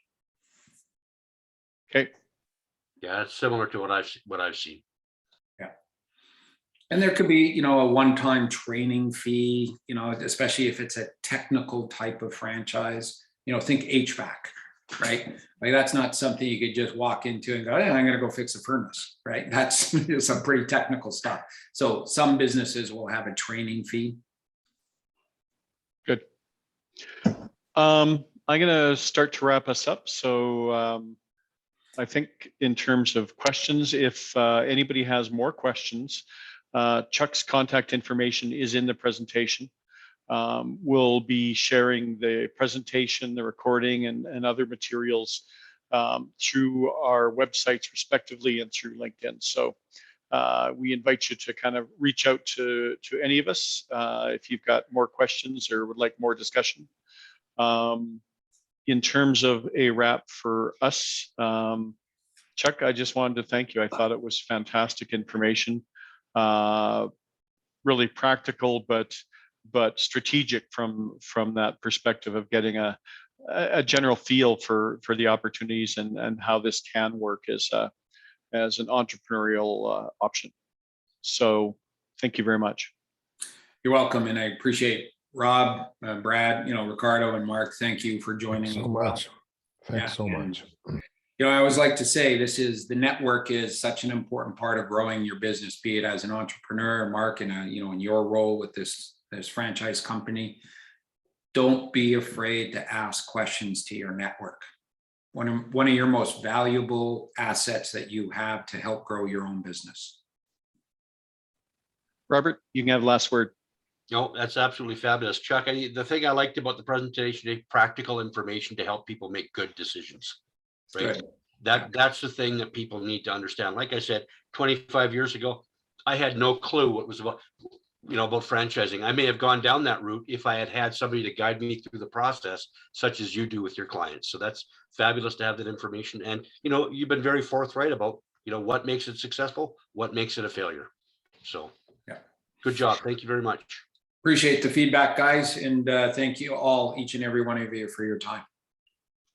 Okay. Yeah, it's similar to what I've seen. Yeah. And there could be, a one-time training fee, especially if it's a technical type of franchise, think HVAC, right? Like that's not something you could just walk into and go, hey, I'm going to go fix a furnace, right? That's some pretty technical stuff. So some businesses will have a training fee. Good. I'm going to start to wrap us up. So I think in terms of questions, if anybody has more questions, Chuck's contact information is in the presentation. We'll be sharing the presentation, the recording, and other materials through our websites respectively and through LinkedIn. So we invite you to kind of reach out to any of us if you've got more questions or would like more discussion. In terms of a wrap for us, Chuck, I just wanted to thank you. I thought it was fantastic information, really practical, but strategic from that perspective of getting a general feel for the opportunities and how this can work as an entrepreneurial option. So thank you very much. You're welcome. And I appreciate Rob, Brad, Ricardo and Mark. Thank you for joining. Thanks so much. Thanks so much. I always like to say the network is such an important part of growing your business, be it as an entrepreneur, Mark, and in your role with this franchise company. Don't be afraid to ask questions to your network. One of your most valuable assets that you have to help grow your own business. Robert, you can have the last word. No, that's absolutely fabulous. Chuck, the thing I liked about the presentation, practical information to help people make good decisions. Right. Good. That's the thing that people need to understand. Like I said, 25 years ago, I had no clue what was about franchising. I may have gone down that route if I had somebody to guide me through the process, such as you do with your clients. So that's fabulous to have that information. And, you've been very forthright about, what makes it successful, what makes it a failure. So good job. Thank you very much. Appreciate the feedback, guys. And thank you all, each and every one of you, for your time.